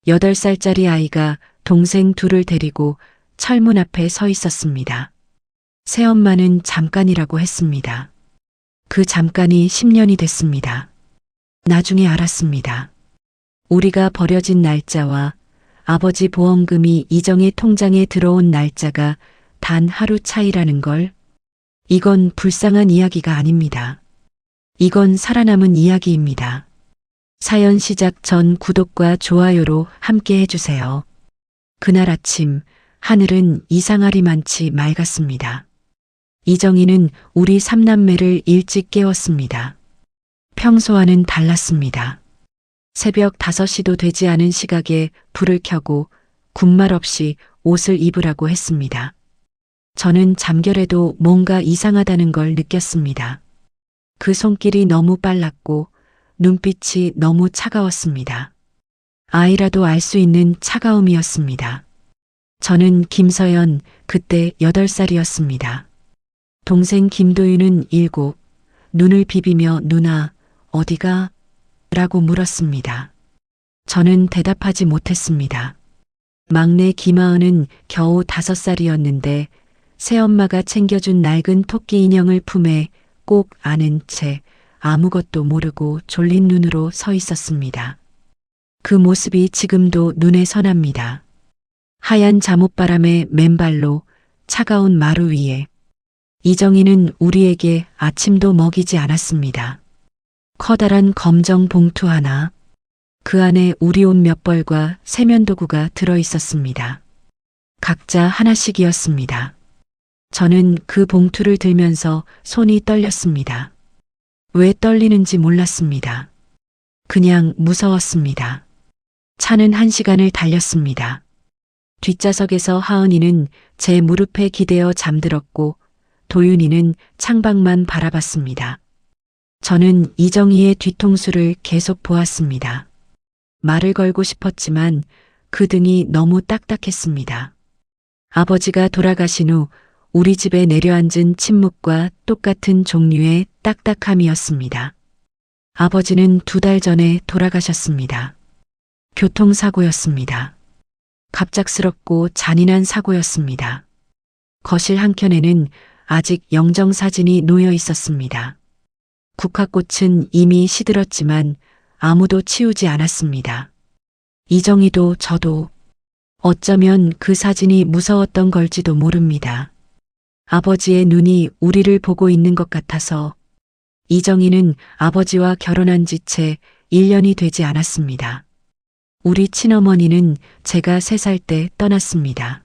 8살짜리 아이가 동생 둘을 데리고 철문 앞에 서 있었습니다. 새엄마는 잠깐이라고 했습니다. 그 잠깐이 10년이 됐습니다. 나중에 알았습니다. 우리가 버려진 날짜와 아버지 보험금이 이정의 통장에 들어온 날짜가 단 하루 차이라는 걸. 이건 불쌍한 이야기가 아닙니다. 이건 살아남은 이야기입니다. 사연 시작 전 구독과 좋아요로 함께 해주세요. 그날 아침 하늘은 이상하리만치 맑았습니다. 이정희는 우리 삼남매를 일찍 깨웠습니다. 평소와는 달랐습니다. 새벽 5시도 되지 않은 시각에 불을 켜고 군말 없이 옷을 입으라고 했습니다. 저는 잠결에도 뭔가 이상하다는 걸 느꼈습니다. 그 손길이 너무 빨랐고 눈빛이 너무 차가웠습니다. 아이라도 알 수 있는 차가움이었습니다. 저는 김서연, 그때 8살이었습니다. 동생 김도윤은 7, 눈을 비비며 누나, 어디가? 라고 물었습니다. 저는 대답하지 못했습니다. 막내 김하은은 겨우 5살이었는데 새엄마가 챙겨준 낡은 토끼 인형을 품에 꼭 안은 채 아무것도 모르고 졸린 눈으로 서 있었습니다. 그 모습이 지금도 눈에 선합니다. 하얀 잠옷바람에 맨발로 차가운 마루 위에. 이정희는 우리에게 아침도 먹이지 않았습니다. 커다란 검정 봉투 하나, 그 안에 우리 옷 몇 벌과 세면도구가 들어 있었습니다. 각자 하나씩이었습니다. 저는 그 봉투를 들면서 손이 떨렸습니다. 왜 떨리는지 몰랐습니다. 그냥 무서웠습니다. 차는 1시간을 달렸습니다. 뒷좌석에서 하은이는 제 무릎에 기대어 잠들었고 도윤이는 창밖만 바라봤습니다. 저는 이정희의 뒤통수를 계속 보았습니다. 말을 걸고 싶었지만 그 등이 너무 딱딱했습니다. 아버지가 돌아가신 후 우리 집에 내려앉은 침묵과 똑같은 종류의 딱딱함이었습니다. 아버지는 2달 전에 돌아가셨습니다. 교통사고였습니다. 갑작스럽고 잔인한 사고였습니다. 거실 한켠에는 아직 영정사진이 놓여 있었습니다. 국화꽃은 이미 시들었지만 아무도 치우지 않았습니다. 이정희도 저도 어쩌면 그 사진이 무서웠던 걸지도 모릅니다. 아버지의 눈이 우리를 보고 있는 것 같아서. 이정희는 아버지와 결혼한 지 채 1년이 되지 않았습니다. 우리 친어머니는 제가 3살 때 떠났습니다.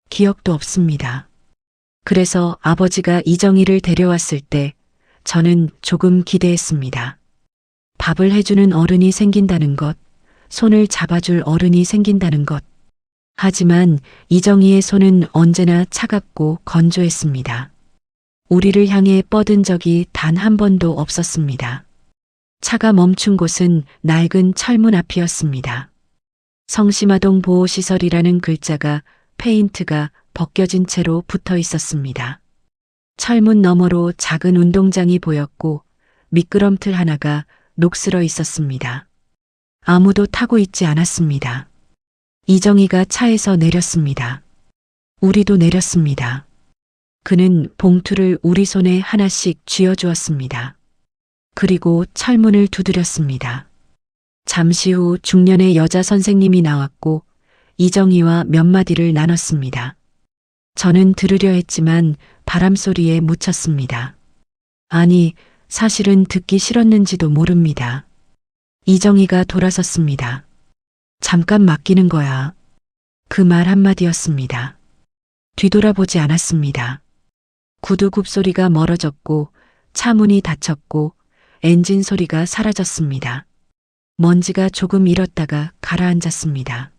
기억도 없습니다. 그래서 아버지가 이정희를 데려왔을 때 저는 조금 기대했습니다. 밥을 해주는 어른이 생긴다는 것, 손을 잡아줄 어른이 생긴다는 것. 하지만 이정희의 손은 언제나 차갑고 건조했습니다. 우리를 향해 뻗은 적이 단 한 번도 없었습니다. 차가 멈춘 곳은 낡은 철문 앞이었습니다. 성심아동 보호시설이라는 글자가 페인트가 벗겨진 채로 붙어 있었습니다. 철문 너머로 작은 운동장이 보였고 미끄럼틀 하나가 녹슬어 있었습니다. 아무도 타고 있지 않았습니다. 이정희가 차에서 내렸습니다. 우리도 내렸습니다. 그는 봉투를 우리 손에 하나씩 쥐어주었습니다. 그리고 철문을 두드렸습니다. 잠시 후 중년의 여자 선생님이 나왔고 이정희와 몇 마디를 나눴습니다. 저는 들으려 했지만 바람 소리에 묻혔습니다. 아니, 사실은 듣기 싫었는지도 모릅니다. 이정희가 돌아섰습니다. 잠깐 맡기는 거야. 그 말 한마디였습니다. 뒤돌아보지 않았습니다. 구두 굽소리가 멀어졌고 차 문이 닫혔고 엔진 소리가 사라졌습니다. 먼지가 조금 일었다가 가라앉았습니다.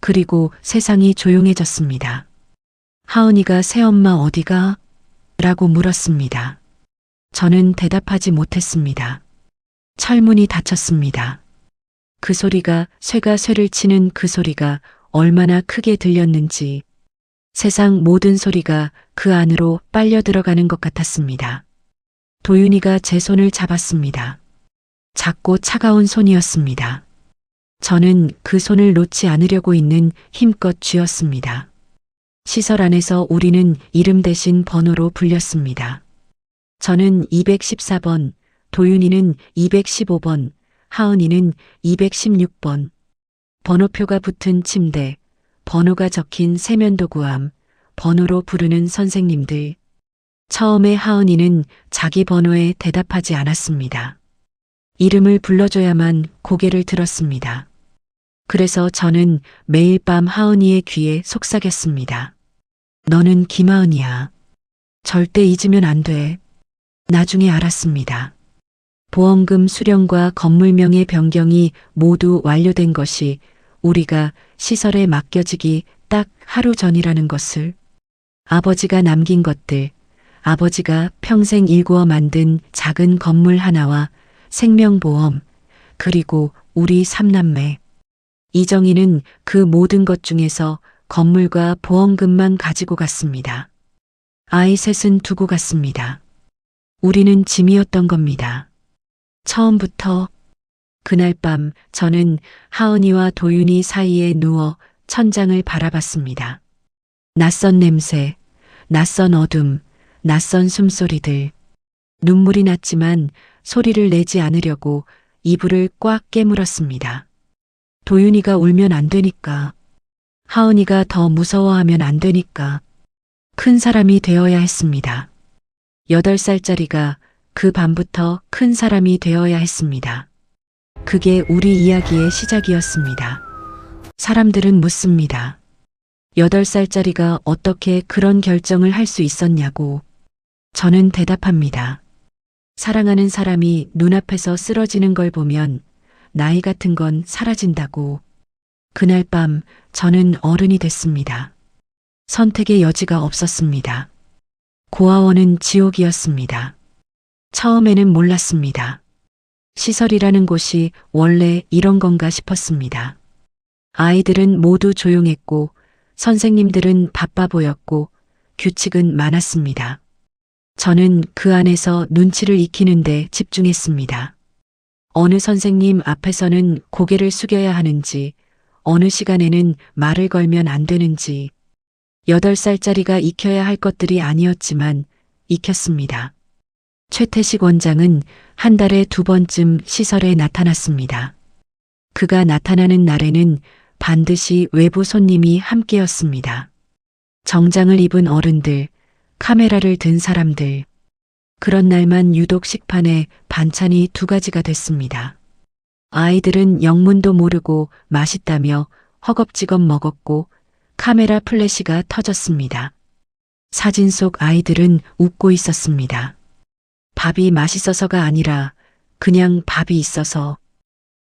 그리고 세상이 조용해졌습니다. 하은이가 새엄마 어디가? 라고 물었습니다. 저는 대답하지 못했습니다. 철문이 닫혔습니다. 그 소리가 쇠가 쇠를 치는 그 소리가 얼마나 크게 들렸는지 세상 모든 소리가 그 안으로 빨려 들어가는 것 같았습니다. 도윤이가 제 손을 잡았습니다. 작고 차가운 손이었습니다. 저는 그 손을 놓지 않으려고 있는 힘껏 쥐었습니다. 시설 안에서 우리는 이름 대신 번호로 불렸습니다. 저는 214번, 도윤이는 215번, 하은이는 216번. 번호표가 붙은 침대, 번호가 적힌 세면도구함, 번호로 부르는 선생님들. 처음에 하은이는 자기 번호에 대답하지 않았습니다. 이름을 불러줘야만 고개를 들었습니다. 그래서 저는 매일 밤 하은이의 귀에 속삭였습니다. 너는 김하은이야. 절대 잊으면 안 돼. 나중에 알았습니다. 보험금 수령과 건물명의 변경이 모두 완료된 것이 우리가 시설에 맡겨지기 딱 하루 전이라는 것을, 아버지가 남긴 것들, 아버지가 평생 일구어 만든 작은 건물 하나와 생명보험, 그리고 우리 삼남매. 이정희는 그 모든 것 중에서 건물과 보험금만 가지고 갔습니다. 아이 셋은 두고 갔습니다. 우리는 짐이었던 겁니다. 처음부터. 그날 밤 저는 하은이와 도윤이 사이에 누워 천장을 바라봤습니다. 낯선 냄새, 낯선 어둠, 낯선 숨소리들. 눈물이 났지만 소리를 내지 않으려고 이불을 꽉 깨물었습니다. 도윤이가 울면 안 되니까. 하은이가 더 무서워하면 안 되니까. 큰 사람이 되어야 했습니다. 8살짜리가 그 밤부터 큰 사람이 되어야 했습니다. 그게 우리 이야기의 시작이었습니다. 사람들은 묻습니다. 8살짜리가 어떻게 그런 결정을 할 수 있었냐고. 저는 대답합니다. 사랑하는 사람이 눈앞에서 쓰러지는 걸 보면 나이 같은 건 사라진다고. 그날 밤 저는 어른이 됐습니다. 선택의 여지가 없었습니다. 고아원은 지옥이었습니다. 처음에는 몰랐습니다. 시설이라는 곳이 원래 이런 건가 싶었습니다. 아이들은 모두 조용했고 선생님들은 바빠 보였고 규칙은 많았습니다. 저는 그 안에서 눈치를 익히는데 집중했습니다. 어느 선생님 앞에서는 고개를 숙여야 하는지, 어느 시간에는 말을 걸면 안 되는지, 8살짜리가 익혀야 할 것들이 아니었지만 익혔습니다. 최태식 원장은 한 달에 2번쯤 시설에 나타났습니다. 그가 나타나는 날에는 반드시 외부 손님이 함께였습니다. 정장을 입은 어른들, 카메라를 든 사람들. 그런 날만 유독 식판에 반찬이 2가지가 됐습니다. 아이들은 영문도 모르고 맛있다며 허겁지겁 먹었고 카메라 플래시가 터졌습니다. 사진 속 아이들은 웃고 있었습니다. 밥이 맛있어서가 아니라 그냥 밥이 있어서.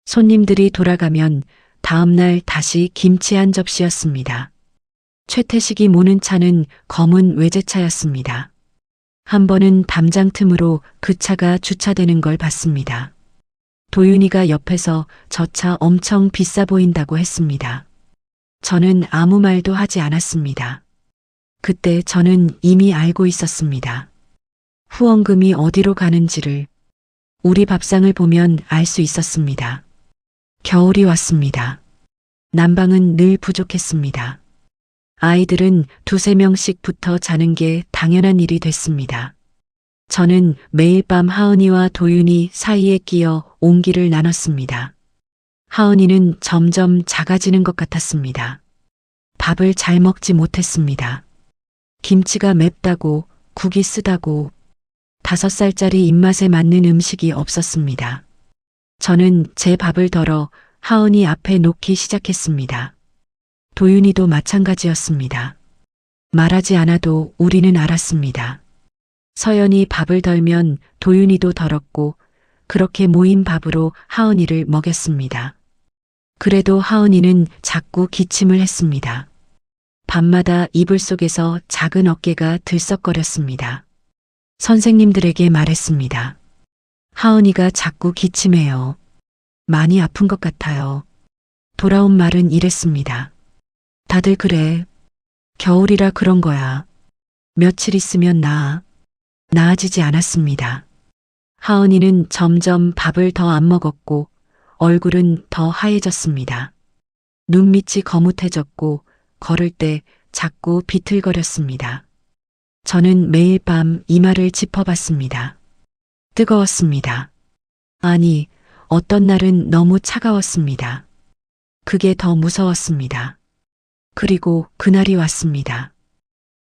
손님들이 돌아가면 다음날 다시 김치 한 접시였습니다. 최태식이 모는 차는 검은 외제차였습니다. 한 번은 담장 틈으로 그 차가 주차되는 걸 봤습니다. 도윤이가 옆에서 저 차 엄청 비싸 보인다고 했습니다. 저는 아무 말도 하지 않았습니다. 그때 저는 이미 알고 있었습니다. 후원금이 어디로 가는지를. 우리 밥상을 보면 알 수 있었습니다. 겨울이 왔습니다. 난방은 늘 부족했습니다. 아이들은 2~3명씩 붙어 자는 게 당연한 일이 됐습니다. 저는 매일 밤 하은이와 도윤이 사이에 끼어 온기를 나눴습니다. 하은이는 점점 작아지는 것 같았습니다. 밥을 잘 먹지 못했습니다. 김치가 맵다고, 국이 쓰다고. 5살짜리 입맛에 맞는 음식이 없었습니다. 저는 제 밥을 덜어 하은이 앞에 놓기 시작했습니다. 도윤이도 마찬가지였습니다. 말하지 않아도 우리는 알았습니다. 서연이 밥을 덜면 도윤이도 덜었고 그렇게 모인 밥으로 하은이를 먹였습니다. 그래도 하은이는 자꾸 기침을 했습니다. 밤마다 이불 속에서 작은 어깨가 들썩거렸습니다. 선생님들에게 말했습니다. 하은이가 자꾸 기침해요. 많이 아픈 것 같아요. 돌아온 말은 이랬습니다. 다들 그래. 겨울이라 그런 거야. 며칠 있으면 나아지지 않았습니다. 하은이는 점점 밥을 더 안 먹었고 얼굴은 더 하얘졌습니다. 눈밑이 거뭇해졌고 걸을 때 자꾸 비틀거렸습니다. 저는 매일 밤 이마를 짚어봤습니다. 뜨거웠습니다. 아니, 어떤 날은 너무 차가웠습니다. 그게 더 무서웠습니다. 그리고 그날이 왔습니다.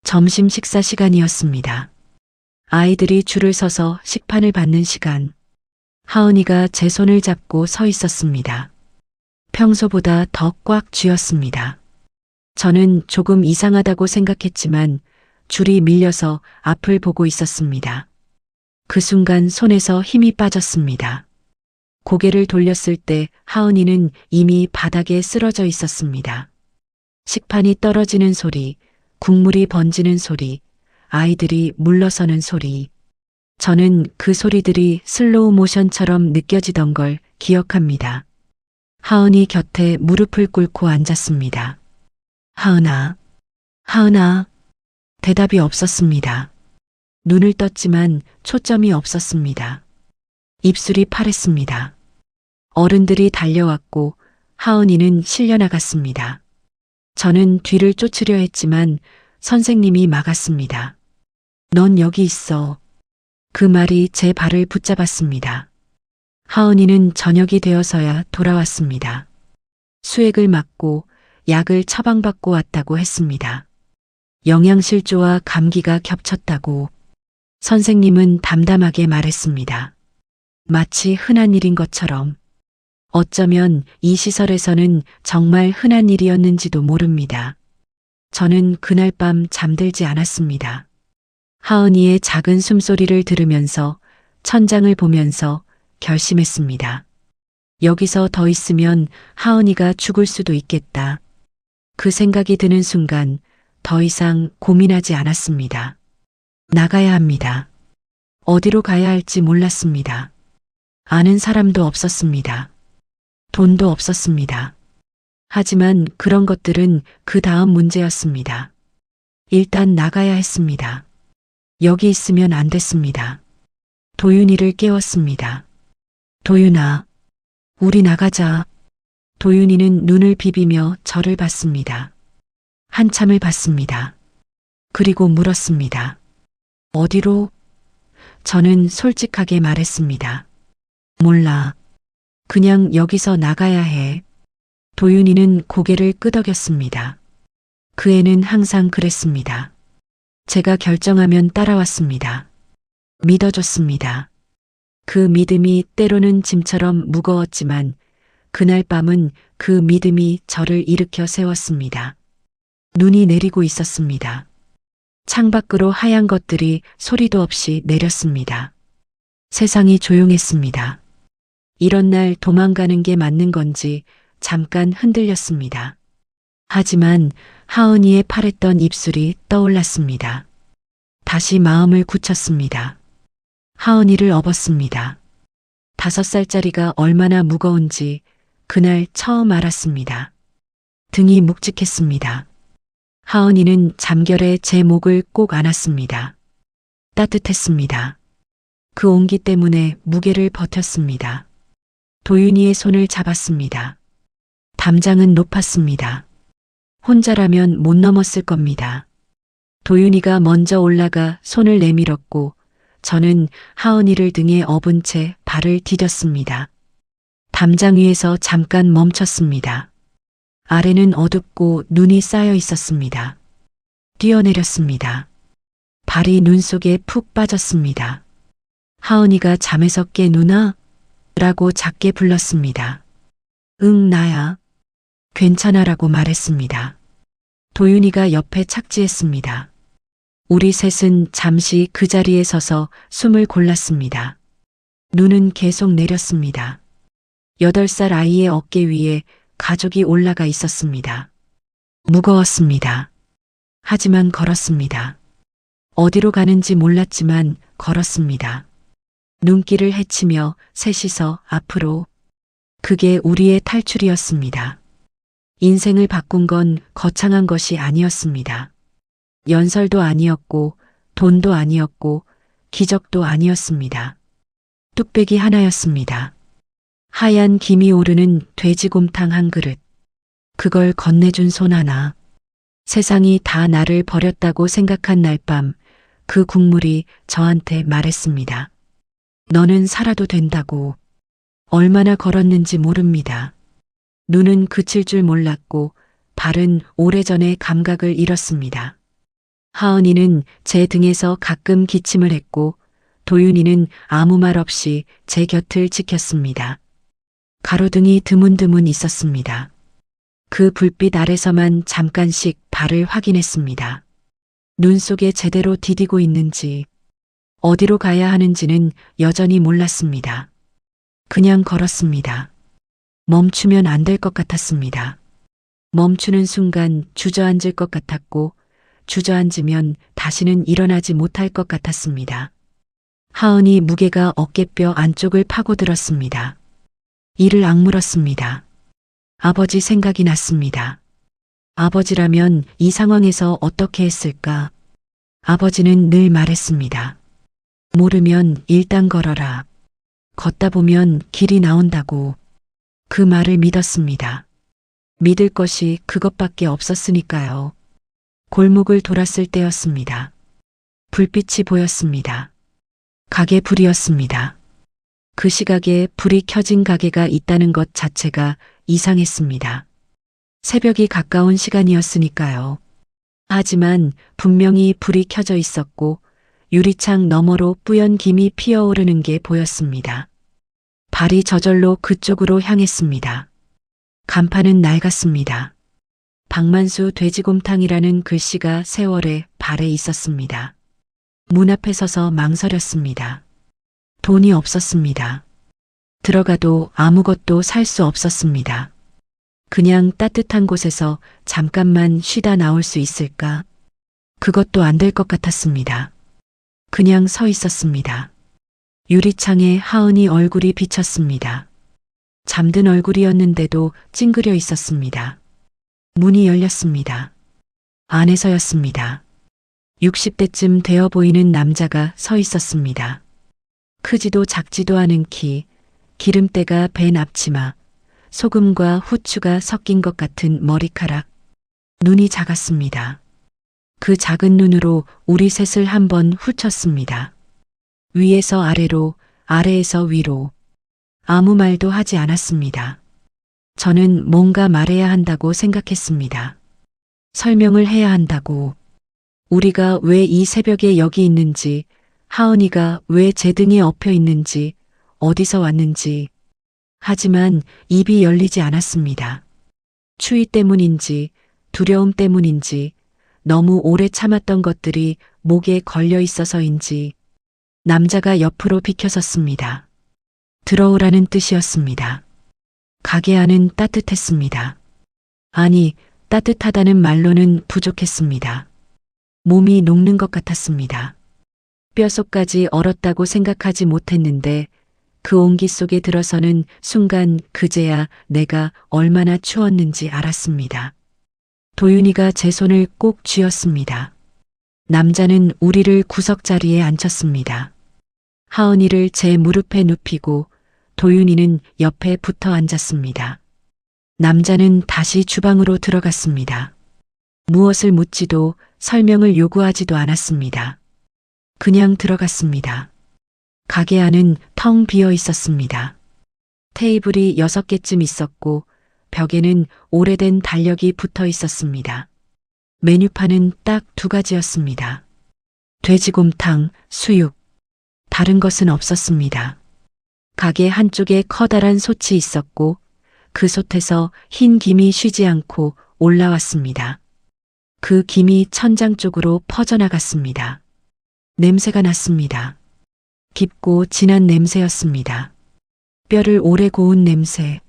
점심 식사 시간이었습니다. 아이들이 줄을 서서 식판을 받는 시간. 하은이가 제 손을 잡고 서 있었습니다. 평소보다 더 꽉 쥐었습니다. 저는 조금 이상하다고 생각했지만 줄이 밀려서 앞을 보고 있었습니다. 그 순간 손에서 힘이 빠졌습니다. 고개를 돌렸을 때 하은이는 이미 바닥에 쓰러져 있었습니다. 식판이 떨어지는 소리, 국물이 번지는 소리, 아이들이 물러서는 소리. 저는 그 소리들이 슬로우 모션처럼 느껴지던 걸 기억합니다. 하은이 곁에 무릎을 꿇고 앉았습니다. 하은아, 하은아. 대답이 없었습니다. 눈을 떴지만 초점이 없었습니다. 입술이 파랬습니다. 어른들이 달려왔고 하은이는 실려나갔습니다. 저는 뒤를 쫓으려 했지만 선생님이 막았습니다. 넌 여기 있어. 그 말이 제 발을 붙잡았습니다. 하은이는 저녁이 되어서야 돌아왔습니다. 수액을 맞고 약을 처방받고 왔다고 했습니다. 영양실조와 감기가 겹쳤다고 선생님은 담담하게 말했습니다. 마치 흔한 일인 것처럼. 어쩌면 이 시설에서는 정말 흔한 일이었는지도 모릅니다. 저는 그날 밤 잠들지 않았습니다. 하은이의 작은 숨소리를 들으면서 천장을 보면서 결심했습니다. 여기서 더 있으면 하은이가 죽을 수도 있겠다. 그 생각이 드는 순간 더 이상 고민하지 않았습니다. 나가야 합니다. 어디로 가야 할지 몰랐습니다. 아는 사람도 없었습니다. 돈도 없었습니다. 하지만 그런 것들은 그 다음 문제였습니다. 일단 나가야 했습니다. 여기 있으면 안 됐습니다. 도윤이를 깨웠습니다. 도윤아, 우리 나가자. 도윤이는 눈을 비비며 저를 봤습니다. 한참을 봤습니다. 그리고 물었습니다. 어디로? 저는 솔직하게 말했습니다. 몰라. 그냥 여기서 나가야 해. 도윤이는 고개를 끄덕였습니다. 그 애는 항상 그랬습니다. 제가 결정하면 따라왔습니다. 믿어줬습니다. 그 믿음이 때로는 짐처럼 무거웠지만 그날 밤은 그 믿음이 저를 일으켜 세웠습니다. 눈이 내리고 있었습니다. 창밖으로 하얀 것들이 소리도 없이 내렸습니다. 세상이 조용했습니다. 이런 날 도망가는 게 맞는 건지 잠깐 흔들렸습니다. 하지만 하은이의 파랬던 입술이 떠올랐습니다. 다시 마음을 굳혔습니다. 하은이를 업었습니다. 5살짜리가 얼마나 무거운지 그날 처음 알았습니다. 등이 묵직했습니다. 하은이는 잠결에 제 목을 꼭 안았습니다. 따뜻했습니다. 그 온기 때문에 무게를 버텼습니다. 도윤이의 손을 잡았습니다. 담장은 높았습니다. 혼자라면 못 넘었을 겁니다. 도윤이가 먼저 올라가 손을 내밀었고 저는 하은이를 등에 업은 채 발을 디뎠습니다. 담장 위에서 잠깐 멈췄습니다. 아래는 어둡고 눈이 쌓여 있었습니다. 뛰어내렸습니다. 발이 눈 속에 푹 빠졌습니다. 하은이가 잠에서 깨 누나? 라고 작게 불렀습니다. 응, 나야. 괜찮아라고 말했습니다. 도윤이가 옆에 착지했습니다. 우리 셋은 잠시 그 자리에 서서 숨을 골랐습니다. 눈은 계속 내렸습니다. 8살 아이의 어깨 위에 가족이 올라가 있었습니다. 무거웠습니다. 하지만 걸었습니다. 어디로 가는지 몰랐지만 걸었습니다. 눈길을 헤치며 셋이서 앞으로. 그게 우리의 탈출이었습니다. 인생을 바꾼 건 거창한 것이 아니었습니다. 연설도 아니었고 돈도 아니었고 기적도 아니었습니다. 뚝배기 하나였습니다. 하얀 김이 오르는 돼지곰탕 한 그릇. 그걸 건네준 손 하나. 세상이 다 나를 버렸다고 생각한 날 밤, 그 국물이 저한테 말했습니다. 너는 살아도 된다고. 얼마나 걸었는지 모릅니다. 눈은 그칠 줄 몰랐고, 발은 오래전에 감각을 잃었습니다. 하은이는 제 등에서 가끔 기침을 했고, 도윤이는 아무 말 없이 제 곁을 지켰습니다. 가로등이 드문드문 있었습니다. 그 불빛 아래서만 잠깐씩 발을 확인했습니다. 눈 속에 제대로 디디고 있는지, 어디로 가야 하는지는 여전히 몰랐습니다. 그냥 걸었습니다. 멈추면 안 될 것 같았습니다. 멈추는 순간 주저앉을 것 같았고, 주저앉으면 다시는 일어나지 못할 것 같았습니다. 하은이 무게가 어깨뼈 안쪽을 파고들었습니다. 이를 악물었습니다. 아버지 생각이 났습니다. 아버지라면 이 상황에서 어떻게 했을까? 아버지는 늘 말했습니다. 모르면 일단 걸어라. 걷다 보면 길이 나온다고. 그 말을 믿었습니다. 믿을 것이 그것밖에 없었으니까요. 골목을 돌았을 때였습니다. 불빛이 보였습니다. 가게 불이었습니다. 그 시각에 불이 켜진 가게가 있다는 것 자체가 이상했습니다. 새벽이 가까운 시간이었으니까요. 하지만 분명히 불이 켜져 있었고 유리창 너머로 뿌연 김이 피어오르는 게 보였습니다. 발이 저절로 그쪽으로 향했습니다. 간판은 낡았습니다. 박만수 돼지곰탕이라는 글씨가 세월에 발에 있었습니다. 문 앞에 서서 망설였습니다. 돈이 없었습니다. 들어가도 아무것도 살 수 없었습니다. 그냥 따뜻한 곳에서 잠깐만 쉬다 나올 수 있을까? 그것도 안 될 것 같았습니다. 그냥 서 있었습니다. 유리창에 하은이 얼굴이 비쳤습니다. 잠든 얼굴이었는데도 찡그려 있었습니다. 문이 열렸습니다. 안에서였습니다. 60대쯤 되어 보이는 남자가 서 있었습니다. 크지도 작지도 않은 키, 기름때가 밴 앞치마, 소금과 후추가 섞인 것 같은 머리카락, 눈이 작았습니다. 그 작은 눈으로 우리 셋을 한번 훑었습니다. 위에서 아래로, 아래에서 위로. 아무 말도 하지 않았습니다. 저는 뭔가 말해야 한다고 생각했습니다. 설명을 해야 한다고. 우리가 왜 이 새벽에 여기 있는지, 하은이가 왜 제 등에 엎여 있는지, 어디서 왔는지. 하지만 입이 열리지 않았습니다. 추위 때문인지, 두려움 때문인지, 너무 오래 참았던 것들이 목에 걸려 있어서인지, 남자가 옆으로 비켜섰습니다. 들어오라는 뜻이었습니다. 가게 안은 따뜻했습니다. 아니, 따뜻하다는 말로는 부족했습니다. 몸이 녹는 것 같았습니다. 뼛속까지 얼었다고 생각하지 못했는데 그 온기 속에 들어서는 순간 그제야 내가 얼마나 추웠는지 알았습니다. 도윤이가 제 손을 꼭 쥐었습니다. 남자는 우리를 구석자리에 앉혔습니다. 하은이를 제 무릎에 눕히고 도윤이는 옆에 붙어 앉았습니다. 남자는 다시 주방으로 들어갔습니다. 무엇을 묻지도 설명을 요구하지도 않았습니다. 그냥 들어갔습니다. 가게 안은 텅 비어 있었습니다. 테이블이 6개쯤 있었고 벽에는 오래된 달력이 붙어 있었습니다. 메뉴판은 딱 2가지였습니다. 돼지곰탕, 수육. 다른 것은 없었습니다. 가게 한쪽에 커다란 솥이 있었고 그 솥에서 흰 김이 쉬지 않고 올라왔습니다. 그 김이 천장 쪽으로 퍼져나갔습니다. 냄새가 났습니다. 깊고 진한 냄새였습니다. 뼈를 오래 고운 냄새.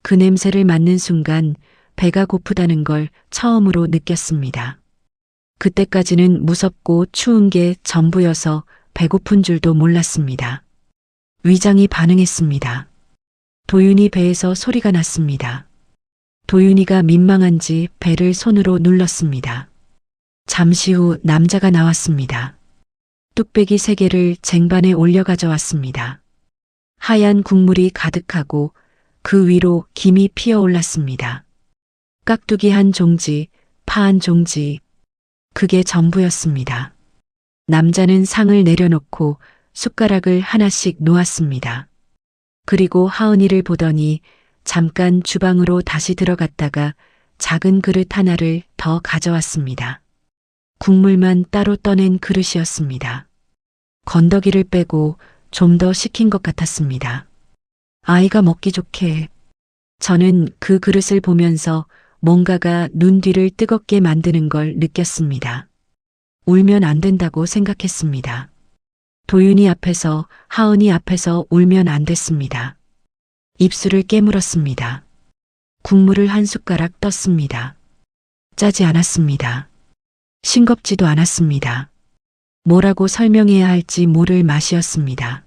그 냄새를 맡는 순간 배가 고프다는 걸 처음으로 느꼈습니다. 그때까지는 무섭고 추운 게 전부여서 배고픈 줄도 몰랐습니다. 위장이 반응했습니다. 도윤이 배에서 소리가 났습니다. 도윤이가 민망한지 배를 손으로 눌렀습니다. 잠시 후 남자가 나왔습니다. 뚝배기 3개를 쟁반에 올려 가져왔습니다. 하얀 국물이 가득하고 그 위로 김이 피어올랐습니다. 깍두기 한 종지, 파 한 종지. 그게 전부였습니다. 남자는 상을 내려놓고 숟가락을 하나씩 놓았습니다. 그리고 하은이를 보더니 잠깐 주방으로 다시 들어갔다가 작은 그릇 하나를 더 가져왔습니다. 국물만 따로 떠낸 그릇이었습니다. 건더기를 빼고 좀 더 식힌 것 같았습니다. 아이가 먹기 좋게. 저는 그 그릇을 보면서 뭔가가 눈 뒤를 뜨겁게 만드는 걸 느꼈습니다. 울면 안 된다고 생각했습니다. 도윤이 앞에서, 하은이 앞에서 울면 안 됐습니다. 입술을 깨물었습니다. 국물을 한 숟가락 떴습니다. 짜지 않았습니다. 싱겁지도 않았습니다. 뭐라고 설명해야 할지 모를 맛이었습니다.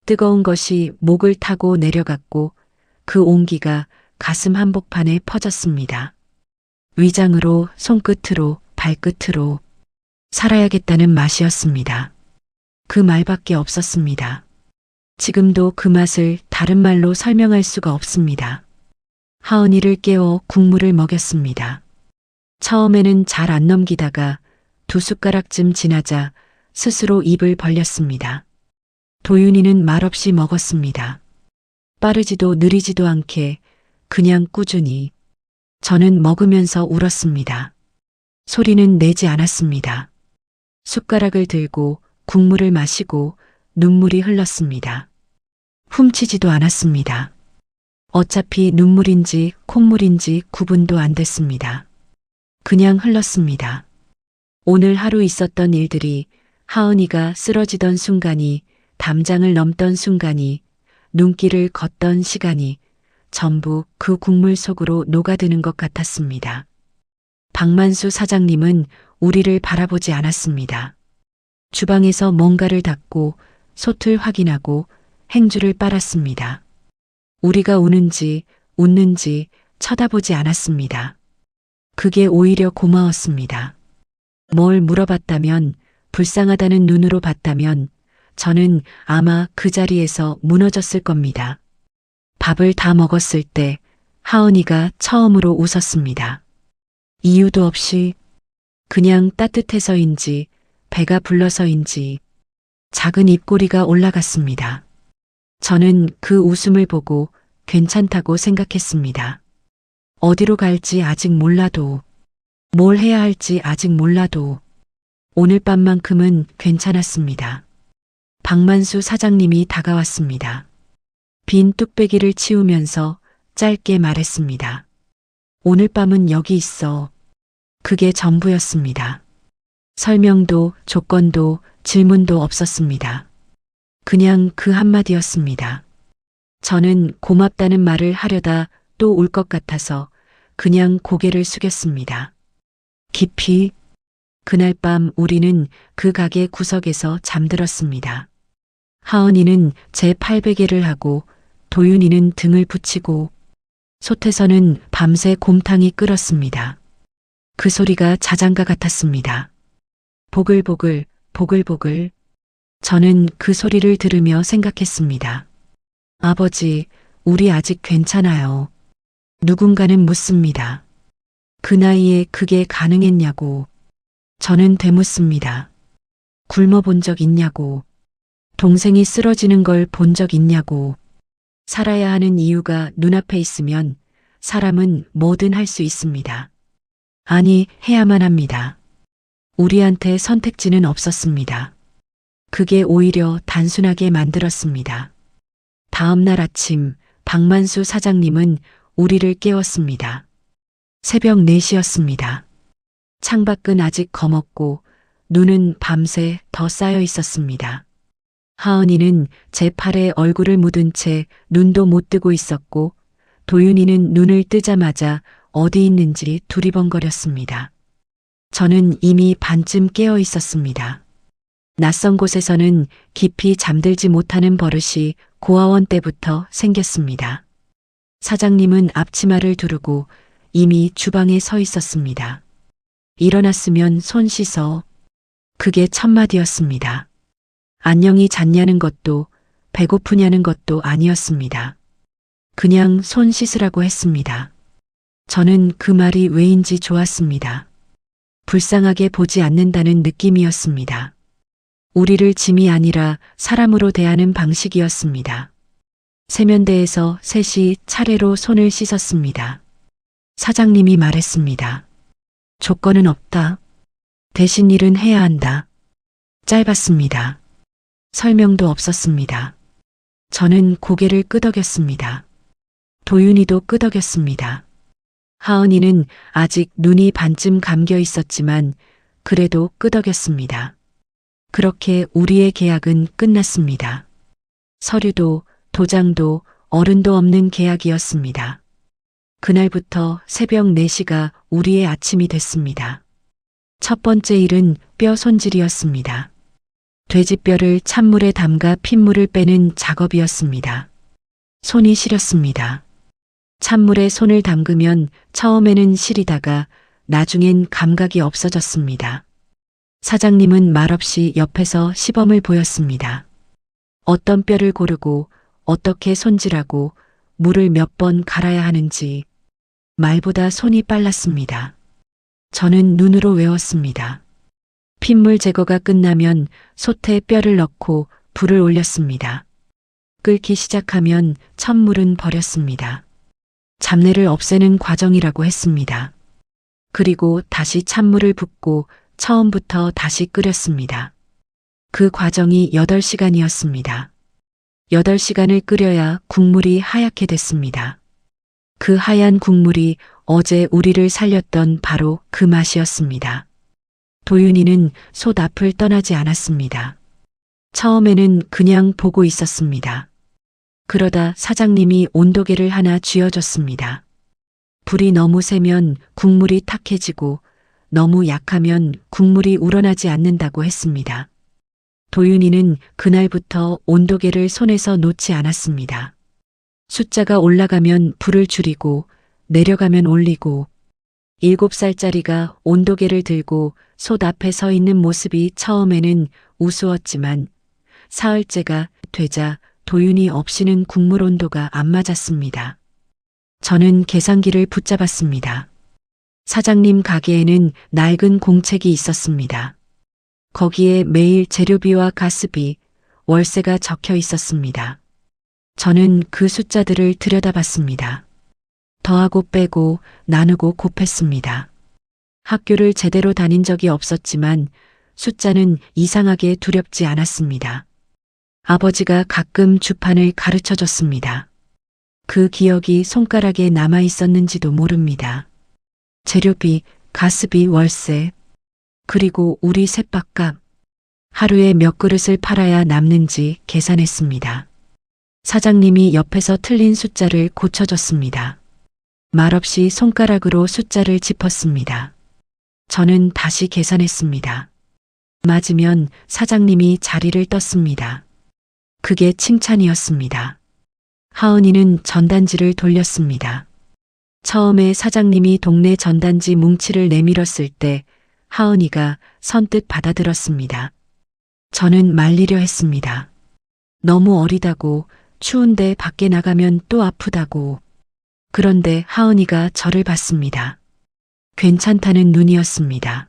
뜨거운 것이 목을 타고 내려갔고 그 온기가 가슴 한복판에 퍼졌습니다. 위장으로, 손끝으로, 발끝으로 살아야겠다는 맛이었습니다. 그 말밖에 없었습니다. 지금도 그 맛을 다른 말로 설명할 수가 없습니다. 하은이를 깨워 국물을 먹였습니다. 처음에는 잘 안 넘기다가 두 숟가락쯤 지나자 스스로 입을 벌렸습니다. 도윤이는 말없이 먹었습니다. 빠르지도 느리지도 않게 그냥 꾸준히. 저는 먹으면서 울었습니다. 소리는 내지 않았습니다. 숟가락을 들고 국물을 마시고 눈물이 흘렀습니다. 훔치지도 않았습니다. 어차피 눈물인지 콧물인지 구분도 안 됐습니다. 그냥 흘렀습니다. 오늘 하루 있었던 일들이, 하은이가 쓰러지던 순간이, 담장을 넘던 순간이, 눈길을 걷던 시간이 전부 그 국물 속으로 녹아드는 것 같았습니다. 박만수 사장님은 우리를 바라보지 않았습니다. 주방에서 뭔가를 닦고 솥을 확인하고 행주를 빨았습니다. 우리가 우는지 웃는지 쳐다보지 않았습니다. 그게 오히려 고마웠습니다. 뭘 물어봤다면, 불쌍하다는 눈으로 봤다면 저는 아마 그 자리에서 무너졌을 겁니다. 밥을 다 먹었을 때 하은이가 처음으로 웃었습니다. 이유도 없이, 그냥 따뜻해서인지 배가 불러서인지 작은 입꼬리가 올라갔습니다. 저는 그 웃음을 보고 괜찮다고 생각했습니다. 어디로 갈지 아직 몰라도, 뭘 해야 할지 아직 몰라도 오늘 밤만큼은 괜찮았습니다. 박만수 사장님이 다가왔습니다. 빈 뚝배기를 치우면서 짧게 말했습니다. 오늘 밤은 여기 있어. 그게 전부였습니다. 설명도 조건도 질문도 없었습니다. 그냥 그 한마디였습니다. 저는 고맙다는 말을 하려다 또 울 것 같아서 그냥 고개를 숙였습니다. 깊이. 그날 밤 우리는 그 가게 구석에서 잠들었습니다. 하은이는 제 팔베개를 하고 도윤이는 등을 붙이고 솥에서는 밤새 곰탕이 끓었습니다. 그 소리가 자장가 같았습니다. 보글보글 보글보글. 저는 그 소리를 들으며 생각했습니다. 아버지, 우리 아직 괜찮아요. 누군가는 묻습니다. 그 나이에 그게 가능했냐고. 저는 되묻습니다. 굶어 본 적 있냐고. 동생이 쓰러지는 걸 본 적 있냐고. 살아야 하는 이유가 눈앞에 있으면 사람은 뭐든 할 수 있습니다. 아니, 해야만 합니다. 우리한테 선택지는 없었습니다. 그게 오히려 단순하게 만들었습니다. 다음 날 아침 박만수 사장님은 우리를 깨웠습니다. 새벽 4시였습니다. 창밖은 아직 검었고 눈은 밤새 더 쌓여 있었습니다. 하은이는 제 팔에 얼굴을 묻은 채 눈도 못 뜨고 있었고 도윤이는 눈을 뜨자마자 어디 있는지 두리번거렸습니다. 저는 이미 반쯤 깨어 있었습니다. 낯선 곳에서는 깊이 잠들지 못하는 버릇이 고아원 때부터 생겼습니다. 사장님은 앞치마를 두르고 이미 주방에 서 있었습니다. 일어났으면 손 씻어. 그게 첫마디였습니다. 안녕히 잤냐는 것도 배고프냐는 것도 아니었습니다. 그냥 손 씻으라고 했습니다. 저는 그 말이 왜인지 좋았습니다. 불쌍하게 보지 않는다는 느낌이었습니다. 우리를 짐이 아니라 사람으로 대하는 방식이었습니다. 세면대에서 셋이 차례로 손을 씻었습니다. 사장님이 말했습니다. 조건은 없다. 대신 일은 해야 한다. 짧았습니다. 설명도 없었습니다. 저는 고개를 끄덕였습니다. 도윤이도 끄덕였습니다. 하은이는 아직 눈이 반쯤 감겨 있었지만 그래도 끄덕였습니다. 그렇게 우리의 계약은 끝났습니다. 서류도 도장도 어른도 없는 계약이었습니다. 그날부터 새벽 4시가 우리의 아침이 됐습니다. 첫 번째 일은 뼈 손질이었습니다. 돼지뼈를 찬물에 담가 핏물을 빼는 작업이었습니다. 손이 시렸습니다. 찬물에 손을 담그면 처음에는 시리다가 나중엔 감각이 없어졌습니다. 사장님은 말없이 옆에서 시범을 보였습니다. 어떤 뼈를 고르고 어떻게 손질하고 물을 몇 번 갈아야 하는지 말보다 손이 빨랐습니다. 저는 눈으로 외웠습니다. 핏물 제거가 끝나면 솥에 뼈를 넣고 불을 올렸습니다. 끓기 시작하면 첫물은 버렸습니다. 잡내를 없애는 과정이라고 했습니다. 그리고 다시 찬물을 붓고 처음부터 다시 끓였습니다. 그 과정이 8시간이었습니다. 8시간을 끓여야 국물이 하얗게 됐습니다. 그 하얀 국물이 어제 우리를 살렸던 바로 그 맛이었습니다. 도윤이는 솥 앞을 떠나지 않았습니다. 처음에는 그냥 보고 있었습니다. 그러다 사장님이 온도계를 하나 쥐어줬습니다. 불이 너무 세면 국물이 탁해지고 너무 약하면 국물이 우러나지 않는다고 했습니다. 도윤이는 그날부터 온도계를 손에서 놓지 않았습니다. 숫자가 올라가면 불을 줄이고 내려가면 올리고 7살짜리가 온도계를 들고 솥 앞에 서 있는 모습이 처음에는 우스웠지만 사흘째가 되자 도윤이 없이는 국물 온도가 안 맞았습니다. 저는 계산기를 붙잡았습니다. 사장님 가게에는 낡은 공책이 있었습니다. 거기에 매일 재료비와 가스비, 월세가 적혀 있었습니다. 저는 그 숫자들을 들여다봤습니다. 더하고 빼고 나누고 곱했습니다. 학교를 제대로 다닌 적이 없었지만 숫자는 이상하게 두렵지 않았습니다. 아버지가 가끔 주판을 가르쳐 줬습니다. 그 기억이 손가락에 남아 있었는지도 모릅니다. 재료비, 가스비, 월세, 그리고 우리 셋밥값, 하루에 몇 그릇을 팔아야 남는지 계산했습니다. 사장님이 옆에서 틀린 숫자를 고쳐줬습니다. 말없이 손가락으로 숫자를 짚었습니다. 저는 다시 계산했습니다. 맞으면 사장님이 자리를 떴습니다. 그게 칭찬이었습니다. 하은이는 전단지를 돌렸습니다. 처음에 사장님이 동네 전단지 뭉치를 내밀었을 때 하은이가 선뜻 받아들었습니다. 저는 말리려 했습니다. 너무 어리다고, 추운데 밖에 나가면 또 아프다고. 그런데 하은이가 저를 봤습니다. 괜찮다는 눈이었습니다.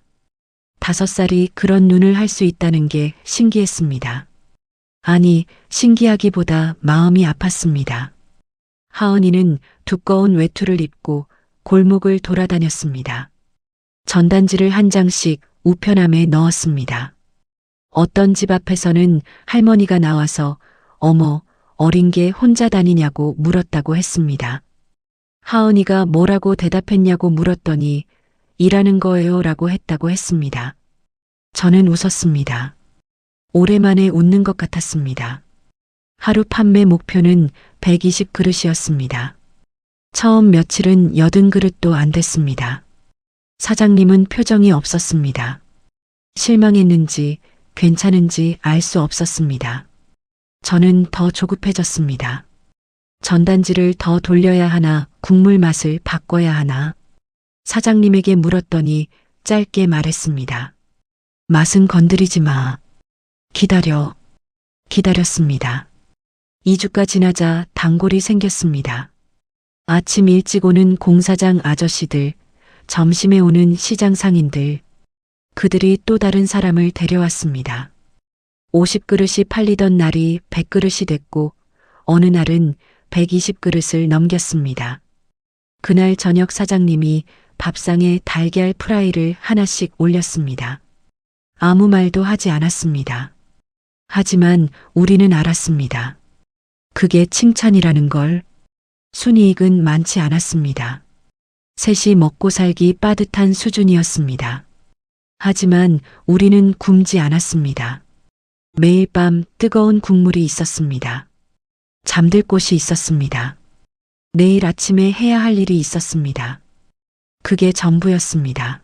5살이 그런 눈을 할 수 있다는 게 신기했습니다. 아니, 신기하기보다 마음이 아팠습니다. 하은이는 두꺼운 외투를 입고 골목을 돌아다녔습니다. 전단지를 한 장씩 우편함에 넣었습니다. 어떤 집 앞에서는 할머니가 나와서 어머, 어린 게 혼자 다니냐고 물었다고 했습니다. 하은이가 뭐라고 대답했냐고 물었더니 일하는 거예요 라고 했다고 했습니다. 저는 웃었습니다. 오랜만에 웃는 것 같았습니다. 하루 판매 목표는 120그릇이었습니다. 처음 며칠은 80그릇도 안 됐습니다. 사장님은 표정이 없었습니다. 실망했는지 괜찮은지 알 수 없었습니다. 저는 더 조급해졌습니다. 전단지를 더 돌려야 하나, 국물 맛을 바꿔야 하나. 사장님에게 물었더니 짧게 말했습니다. 맛은 건드리지 마. 기다려. 기다렸습니다. 2주가 지나자 단골이 생겼습니다. 아침 일찍 오는 공사장 아저씨들, 점심에 오는 시장 상인들, 그들이 또 다른 사람을 데려왔습니다. 50그릇이 팔리던 날이 100그릇이 됐고 어느 날은 120그릇을 넘겼습니다. 그날 저녁 사장님이 밥상에 달걀 프라이를 하나씩 올렸습니다. 아무 말도 하지 않았습니다. 하지만 우리는 알았습니다. 그게 칭찬이라는 걸. 순이익은 많지 않았습니다. 셋이 먹고 살기 빠듯한 수준이었습니다. 하지만 우리는 굶지 않았습니다. 매일 밤 뜨거운 국물이 있었습니다. 잠들 곳이 있었습니다. 내일 아침에 해야 할 일이 있었습니다. 그게 전부였습니다.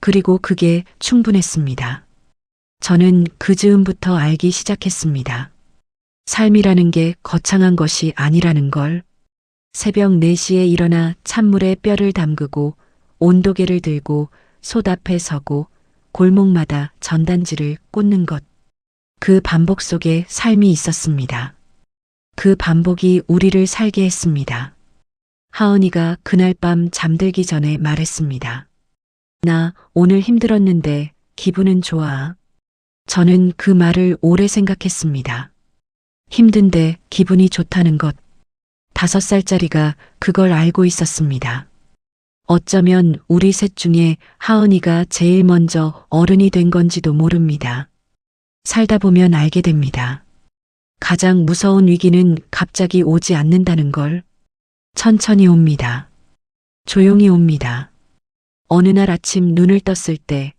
그리고 그게 충분했습니다. 저는 그 즈음부터 알기 시작했습니다. 삶이라는 게 거창한 것이 아니라는 걸. 새벽 4시에 일어나 찬물에 뼈를 담그고 온도계를 들고 솥 앞에 서고 골목마다 전단지를 꽂는 것. 그 반복 속에 삶이 있었습니다. 그 반복이 우리를 살게 했습니다. 하은이가 그날 밤 잠들기 전에 말했습니다. 나 오늘 힘들었는데 기분은 좋아. 저는 그 말을 오래 생각했습니다. 힘든데 기분이 좋다는 것. 5살짜리가 그걸 알고 있었습니다. 어쩌면 우리 셋 중에 하은이가 제일 먼저 어른이 된 건지도 모릅니다. 살다 보면 알게 됩니다. 가장 무서운 위기는 갑자기 오지 않는다는 걸. 천천히 옵니다. 조용히 옵니다. 어느 날 아침 눈을 떴을 때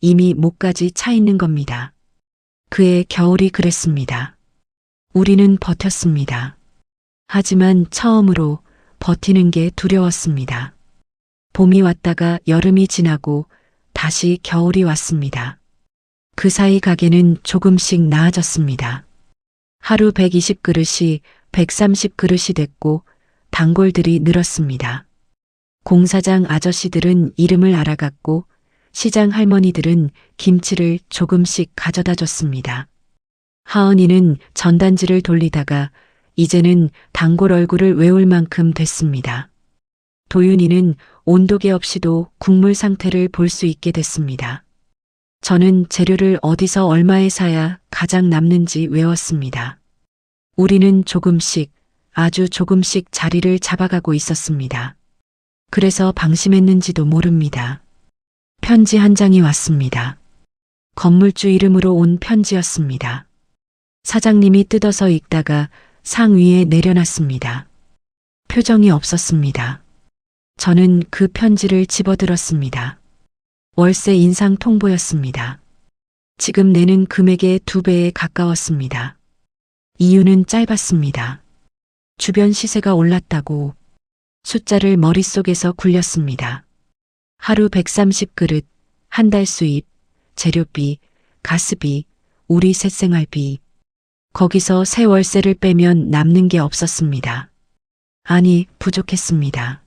이미 목까지 차 있는 겁니다. 그해 겨울이 그랬습니다. 우리는 버텼습니다. 하지만 처음으로 버티는 게 두려웠습니다. 봄이 왔다가 여름이 지나고 다시 겨울이 왔습니다. 그 사이 가게는 조금씩 나아졌습니다. 하루 120그릇이 130그릇이 됐고 단골들이 늘었습니다. 공사장 아저씨들은 이름을 알아갔고 시장 할머니들은 김치를 조금씩 가져다 줬습니다. 하은이는 전단지를 돌리다가 이제는 단골 얼굴을 외울 만큼 됐습니다. 도윤이는 온도계 없이도 국물 상태를 볼 수 있게 됐습니다. 저는 재료를 어디서 얼마에 사야 가장 남는지 외웠습니다. 우리는 조금씩, 아주 조금씩 자리를 잡아가고 있었습니다. 그래서 방심했는지도 모릅니다. 편지 한 장이 왔습니다. 건물주 이름으로 온 편지였습니다. 사장님이 뜯어서 읽다가 상 위에 내려놨습니다. 표정이 없었습니다. 저는 그 편지를 집어들었습니다. 월세 인상 통보였습니다. 지금 내는 금액의 2배에 가까웠습니다. 이유는 짧았습니다. 주변 시세가 올랐다고. 숫자를 머릿속에서 굴렸습니다. 하루 130그릇, 한 달 수입, 재료비, 가스비, 우리 셋 생활비. 거기서 새 월세를 빼면 남는 게 없었습니다. 아니, 부족했습니다.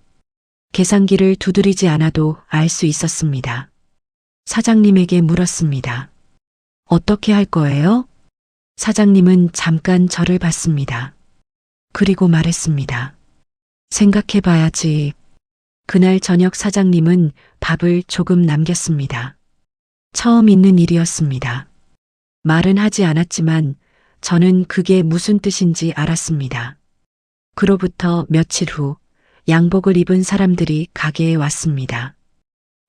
계산기를 두드리지 않아도 알 수 있었습니다. 사장님에게 물었습니다. 어떻게 할 거예요? 사장님은 잠깐 저를 봤습니다. 그리고 말했습니다. 생각해 봐야지. 그날 저녁 사장님은 밥을 조금 남겼습니다. 처음 있는 일이었습니다. 말은 하지 않았지만 저는 그게 무슨 뜻인지 알았습니다. 그로부터 며칠 후 양복을 입은 사람들이 가게에 왔습니다.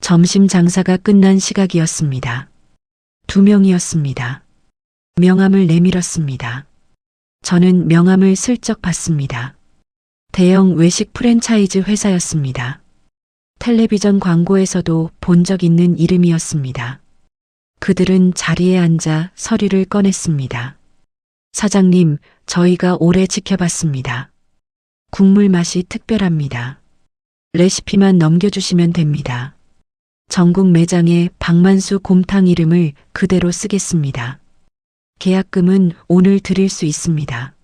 점심 장사가 끝난 시각이었습니다. 2명이었습니다. 명함을 내밀었습니다. 저는 명함을 슬쩍 봤습니다. 대형 외식 프랜차이즈 회사였습니다. 텔레비전 광고에서도 본 적 있는 이름이었습니다. 그들은 자리에 앉아 서류를 꺼냈습니다. 사장님, 저희가 오래 지켜봤습니다. 국물 맛이 특별합니다. 레시피만 넘겨주시면 됩니다. 전국 매장에 박만수 곰탕 이름을 그대로 쓰겠습니다. 계약금은 오늘 드릴 수 있습니다.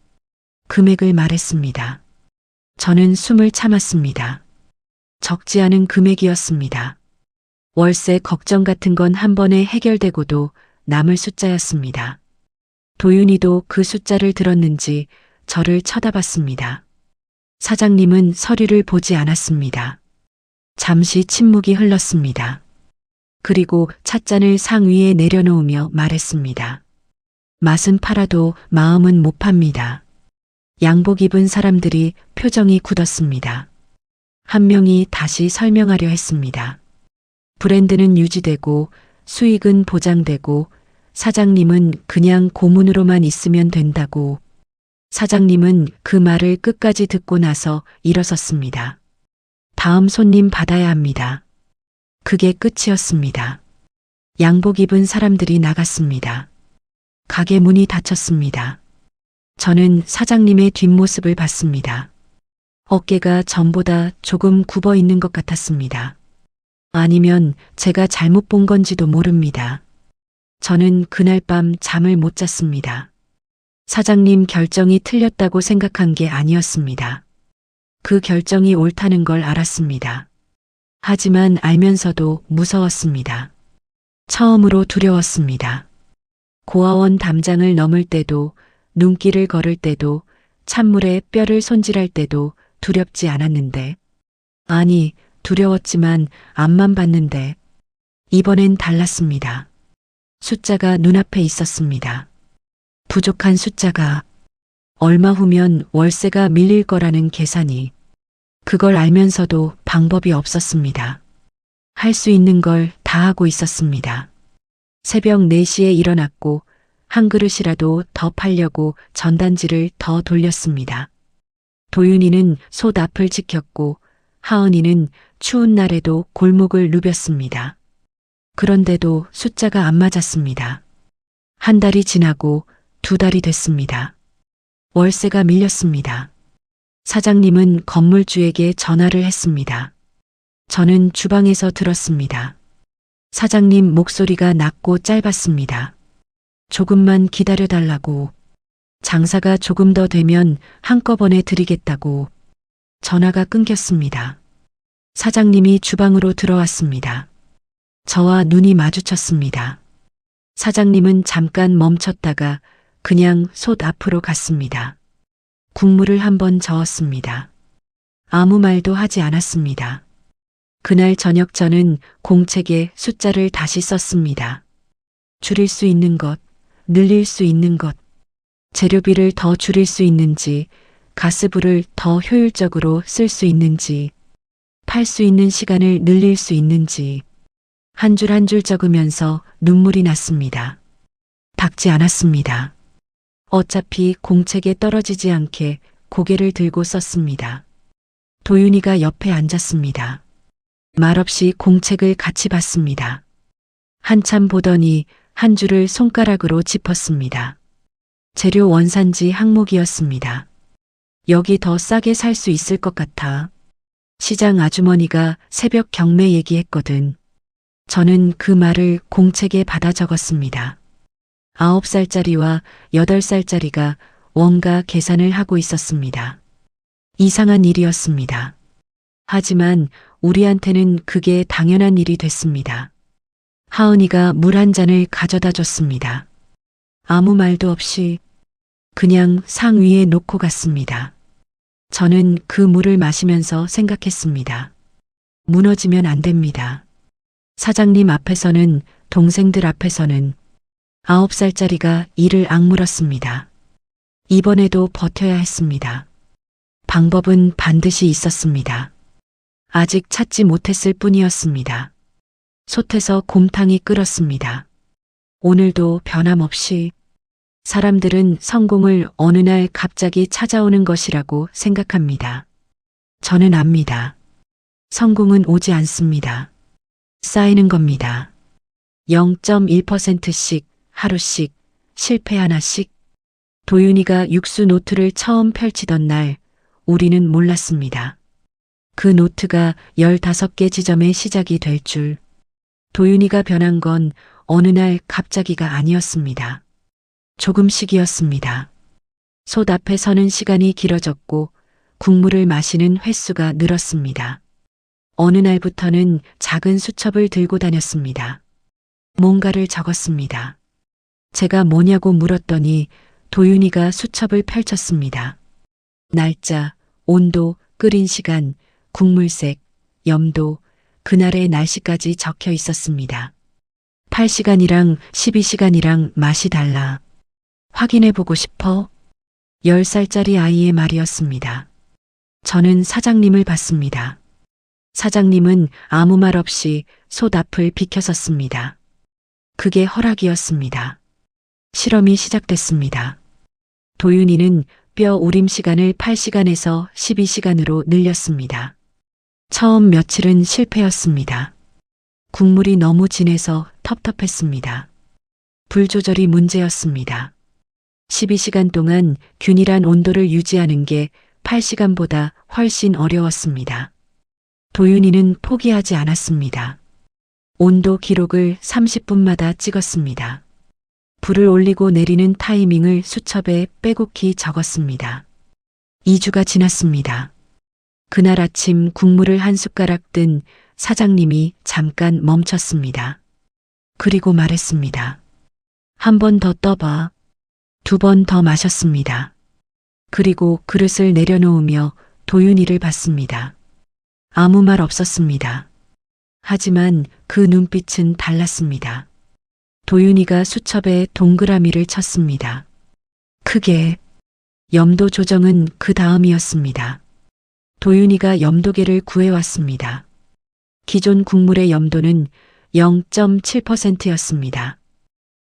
금액을 말했습니다. 저는 숨을 참았습니다. 적지 않은 금액이었습니다. 월세 걱정 같은 건 한 번에 해결되고도 남을 숫자였습니다. 도윤이도 그 숫자를 들었는지 저를 쳐다봤습니다. 사장님은 서류를 보지 않았습니다. 잠시 침묵이 흘렀습니다. 그리고 찻잔을 상 위에 내려놓으며 말했습니다. 맛은 팔아도 마음은 못 팝니다. 양복 입은 사람들이 표정이 굳었습니다. 한 명이 다시 설명하려 했습니다. 브랜드는 유지되고 수익은 보장되고 사장님은 그냥 고문으로만 있으면 된다고. 사장님은 그 말을 끝까지 듣고 나서 일어섰습니다. 다음 손님 받아야 합니다. 그게 끝이었습니다. 양복 입은 사람들이 나갔습니다. 가게 문이 닫혔습니다. 저는 사장님의 뒷모습을 봤습니다. 어깨가 전보다 조금 굽어 있는 것 같았습니다. 아니면 제가 잘못 본 건지도 모릅니다. 저는 그날 밤 잠을 못 잤습니다. 사장님 결정이 틀렸다고 생각한 게 아니었습니다. 그 결정이 옳다는 걸 알았습니다. 하지만 알면서도 무서웠습니다. 처음으로 두려웠습니다. 고아원 담장을 넘을 때도, 눈길을 걸을 때도, 찬물에 뼈를 손질할 때도 두렵지 않았는데, 아니, 두려웠지만 앞만 봤는데, 이번엔 달랐습니다. 숫자가 눈앞에 있었습니다. 부족한 숫자가, 얼마 후면 월세가 밀릴 거라는 계산이, 그걸 알면서도 방법이 없었습니다. 할 수 있는 걸 다 하고 있었습니다. 새벽 4시에 일어났고 한 그릇이라도 더 팔려고 전단지를 더 돌렸습니다. 도윤이는 솥 앞을 지켰고 하은이는 추운 날에도 골목을 누볐습니다. 그런데도 숫자가 안 맞았습니다. 한 달이 지나고 2달이 됐습니다. 월세가 밀렸습니다. 사장님은 건물주에게 전화를 했습니다. 저는 주방에서 들었습니다. 사장님 목소리가 낮고 짧았습니다. 조금만 기다려달라고. 장사가 조금 더 되면 한꺼번에 드리겠다고. 전화가 끊겼습니다. 사장님이 주방으로 들어왔습니다. 저와 눈이 마주쳤습니다. 사장님은 잠깐 멈췄다가 그냥 솥 앞으로 갔습니다. 국물을 한번 저었습니다. 아무 말도 하지 않았습니다. 그날 저녁 저는 공책에 숫자를 다시 썼습니다. 줄일 수 있는 것, 늘릴 수 있는 것, 재료비를 더 줄일 수 있는지, 가스불을 더 효율적으로 쓸 수 있는지, 팔 수 있는 시간을 늘릴 수 있는지, 한 줄 한 줄 적으면서 눈물이 났습니다. 닦지 않았습니다. 어차피 공책에 떨어지지 않게 고개를 들고 썼습니다. 도윤이가 옆에 앉았습니다. 말없이 공책을 같이 봤습니다. 한참 보더니 한 줄을 손가락으로 짚었습니다. 재료 원산지 항목이었습니다. 여기 더 싸게 살 수 있을 것 같아. 시장 아주머니가 새벽 경매 얘기했거든. 저는 그 말을 공책에 받아 적었습니다. 9살짜리와 8살짜리가 원가 계산을 하고 있었습니다. 이상한 일이었습니다. 하지만 우리한테는 그게 당연한 일이 됐습니다. 하은이가 물 한 잔을 가져다 줬습니다. 아무 말도 없이 그냥 상 위에 놓고 갔습니다. 저는 그 물을 마시면서 생각했습니다. 무너지면 안 됩니다. 사장님 앞에서는, 동생들 앞에서는 9살짜리가 이를 악물었습니다. 이번에도 버텨야 했습니다. 방법은 반드시 있었습니다. 아직 찾지 못했을 뿐이었습니다. 솥에서 곰탕이 끓었습니다. 오늘도 변함없이 사람들은 성공을 어느 날 갑자기 찾아오는 것이라고 생각합니다. 저는 압니다. 성공은 오지 않습니다. 쌓이는 겁니다. 0.1%씩 하루씩 실패 하나씩. 도윤이가 육수 노트를 처음 펼치던 날 우리는 몰랐습니다. 그 노트가 15개 지점의 시작이 될 줄. 도윤이가 변한 건 어느 날 갑자기가 아니었습니다. 조금씩이었습니다. 솥 앞에 서는 시간이 길어졌고 국물을 마시는 횟수가 늘었습니다. 어느 날부터는 작은 수첩을 들고 다녔습니다. 뭔가를 적었습니다. 제가 뭐냐고 물었더니 도윤이가 수첩을 펼쳤습니다. 날짜, 온도, 끓인 시간, 국물색, 염도, 그날의 날씨까지 적혀 있었습니다. 8시간이랑 12시간이랑 맛이 달라. 확인해보고 싶어? 10살짜리 아이의 말이었습니다. 저는 사장님을 봤습니다. 사장님은 아무 말 없이 솥 앞을 비켜섰습니다. 그게 허락이었습니다. 실험이 시작됐습니다. 도윤이는 뼈 우림 시간을 8시간에서 12시간으로 늘렸습니다. 처음 며칠은 실패였습니다. 국물이 너무 진해서 텁텁했습니다. 불 조절이 문제였습니다. 12시간 동안 균일한 온도를 유지하는 게 8시간보다 훨씬 어려웠습니다. 도윤이는 포기하지 않았습니다. 온도 기록을 30분마다 찍었습니다. 불을 올리고 내리는 타이밍을 수첩에 빼곡히 적었습니다. 2주가 지났습니다. 그날 아침 국물을 한 숟가락 뜬 사장님이 잠깐 멈췄습니다. 그리고 말했습니다. 한 번 더 떠봐. 2번 더 마셨습니다. 그리고 그릇을 내려놓으며 도윤이를 봤습니다. 아무 말 없었습니다. 하지만 그 눈빛은 달랐습니다. 도윤이가 수첩에 동그라미를 쳤습니다. 크게. 염도 조정은 그 다음이었습니다. 도윤이가 염도계를 구해왔습니다. 기존 국물의 염도는 0.7%였습니다.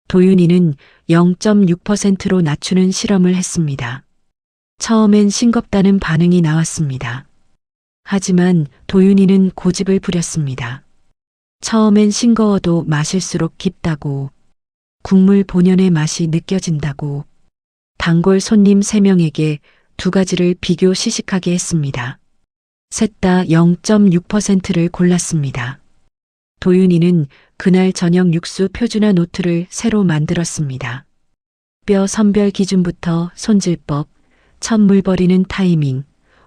도윤이는 0.6%로 낮추는 실험을 했습니다. 처음엔 싱겁다는 반응이 나왔습니다. 하지만 도윤이는 고집을 부렸습니다. 처음엔 싱거워도 마실수록 깊다고, 국물 본연의 맛이 느껴진다고, 단골 손님 3명에게 2가지를 비교 시식하게 했습니다. 셋 다 0.6%를 골랐습니다. 도윤이는 그날 저녁 육수 표준화 노트를 새로 만들었습니다. 뼈 선별 기준부터 손질법, 첫 물 버리는 타이밍,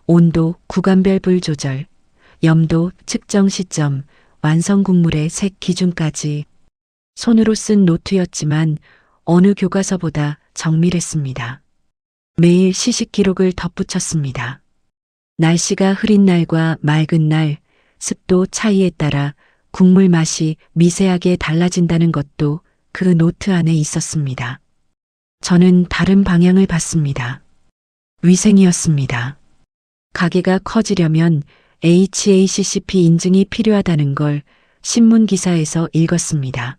온도, 구간별 불 조절, 염도, 측정 시점, 완성 국물의 색 기준까지 손으로 쓴 노트였지만 어느 교과서보다 정밀했습니다. 매일 시식 기록을 덧붙였습니다. 날씨가 흐린 날과 맑은 날, 습도 차이에 따라 국물 맛이 미세하게 달라진다는 것도 그 노트 안에 있었습니다. 저는 다른 방향을 봤습니다. 위생이었습니다. 가게가 커지려면 HACCP 인증이 필요하다는 걸 신문 기사에서 읽었습니다.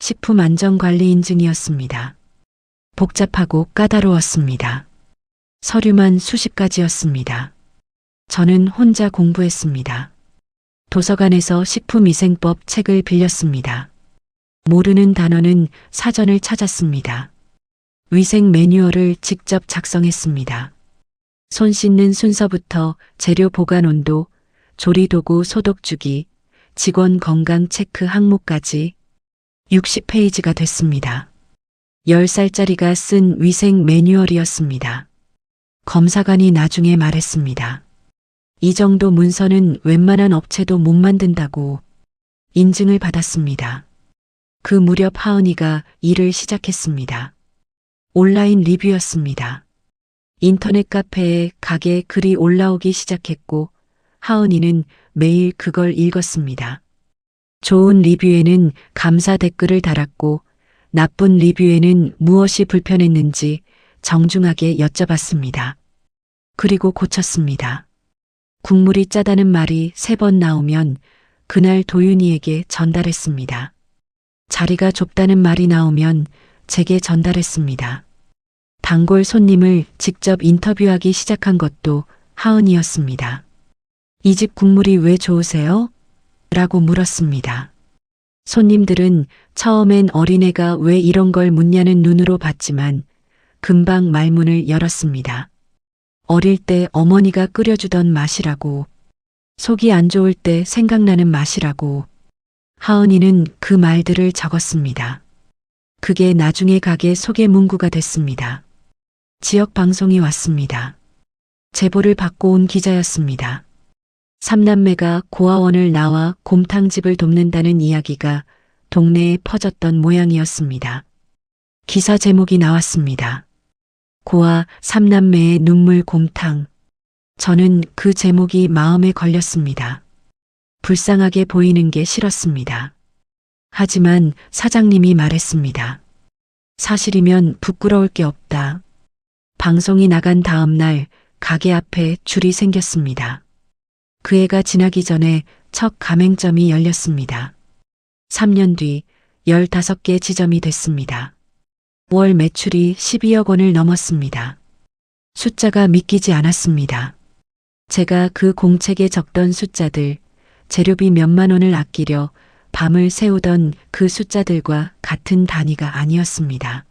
식품안전관리 인증이었습니다. 복잡하고 까다로웠습니다. 서류만 수십 가지였습니다. 저는 혼자 공부했습니다. 도서관에서 식품위생법 책을 빌렸습니다. 모르는 단어는 사전을 찾았습니다. 위생 매뉴얼을 직접 작성했습니다. 손 씻는 순서부터 재료 보관 온도, 조리도구 소독 주기, 직원 건강 체크 항목까지 60페이지가 됐습니다. 10살짜리가 쓴 위생 매뉴얼이었습니다. 검사관이 나중에 말했습니다. 이 정도 문서는 웬만한 업체도 못 만든다고 인증을 받았습니다. 그 무렵 하은이가 일을 시작했습니다. 온라인 리뷰였습니다. 인터넷 카페에 가게 글이 올라오기 시작했고 하은이는 매일 그걸 읽었습니다. 좋은 리뷰에는 감사 댓글을 달았고 나쁜 리뷰에는 무엇이 불편했는지 정중하게 여쭤봤습니다. 그리고 고쳤습니다. 국물이 짜다는 말이 3번 나오면 그날 도윤이에게 전달했습니다. 자리가 좁다는 말이 나오면 제게 전달했습니다. 단골 손님을 직접 인터뷰하기 시작한 것도 하은이였습니다. 이 집 국물이 왜 좋으세요? 라고 물었습니다. 손님들은 처음엔 어린애가 왜 이런 걸 묻냐는 눈으로 봤지만 금방 말문을 열었습니다. 어릴 때 어머니가 끓여주던 맛이라고, 속이 안 좋을 때 생각나는 맛이라고. 하은이는 그 말들을 적었습니다. 그게 나중에 가게 소개 문구가 됐습니다. 지역 방송이 왔습니다. 제보를 받고 온 기자였습니다. 3남매가 고아원을 나와 곰탕집을 돕는다는 이야기가 동네에 퍼졌던 모양이었습니다. 기사 제목이 나왔습니다. 고아 3남매의 눈물 곰탕. 저는 그 제목이 마음에 걸렸습니다. 불쌍하게 보이는 게 싫었습니다. 하지만 사장님이 말했습니다. 사실이면 부끄러울 게 없다. 방송이 나간 다음 날 가게 앞에 줄이 생겼습니다. 그 해가 지나기 전에 첫 가맹점이 열렸습니다. 3년 뒤 15개 지점이 됐습니다. 월 매출이 12억 원을 넘었습니다. 숫자가 믿기지 않았습니다. 제가 그 공책에 적던 숫자들, 재료비 몇만 원을 아끼려 밤을 새우던 그 숫자들과 같은 단위가 아니었습니다.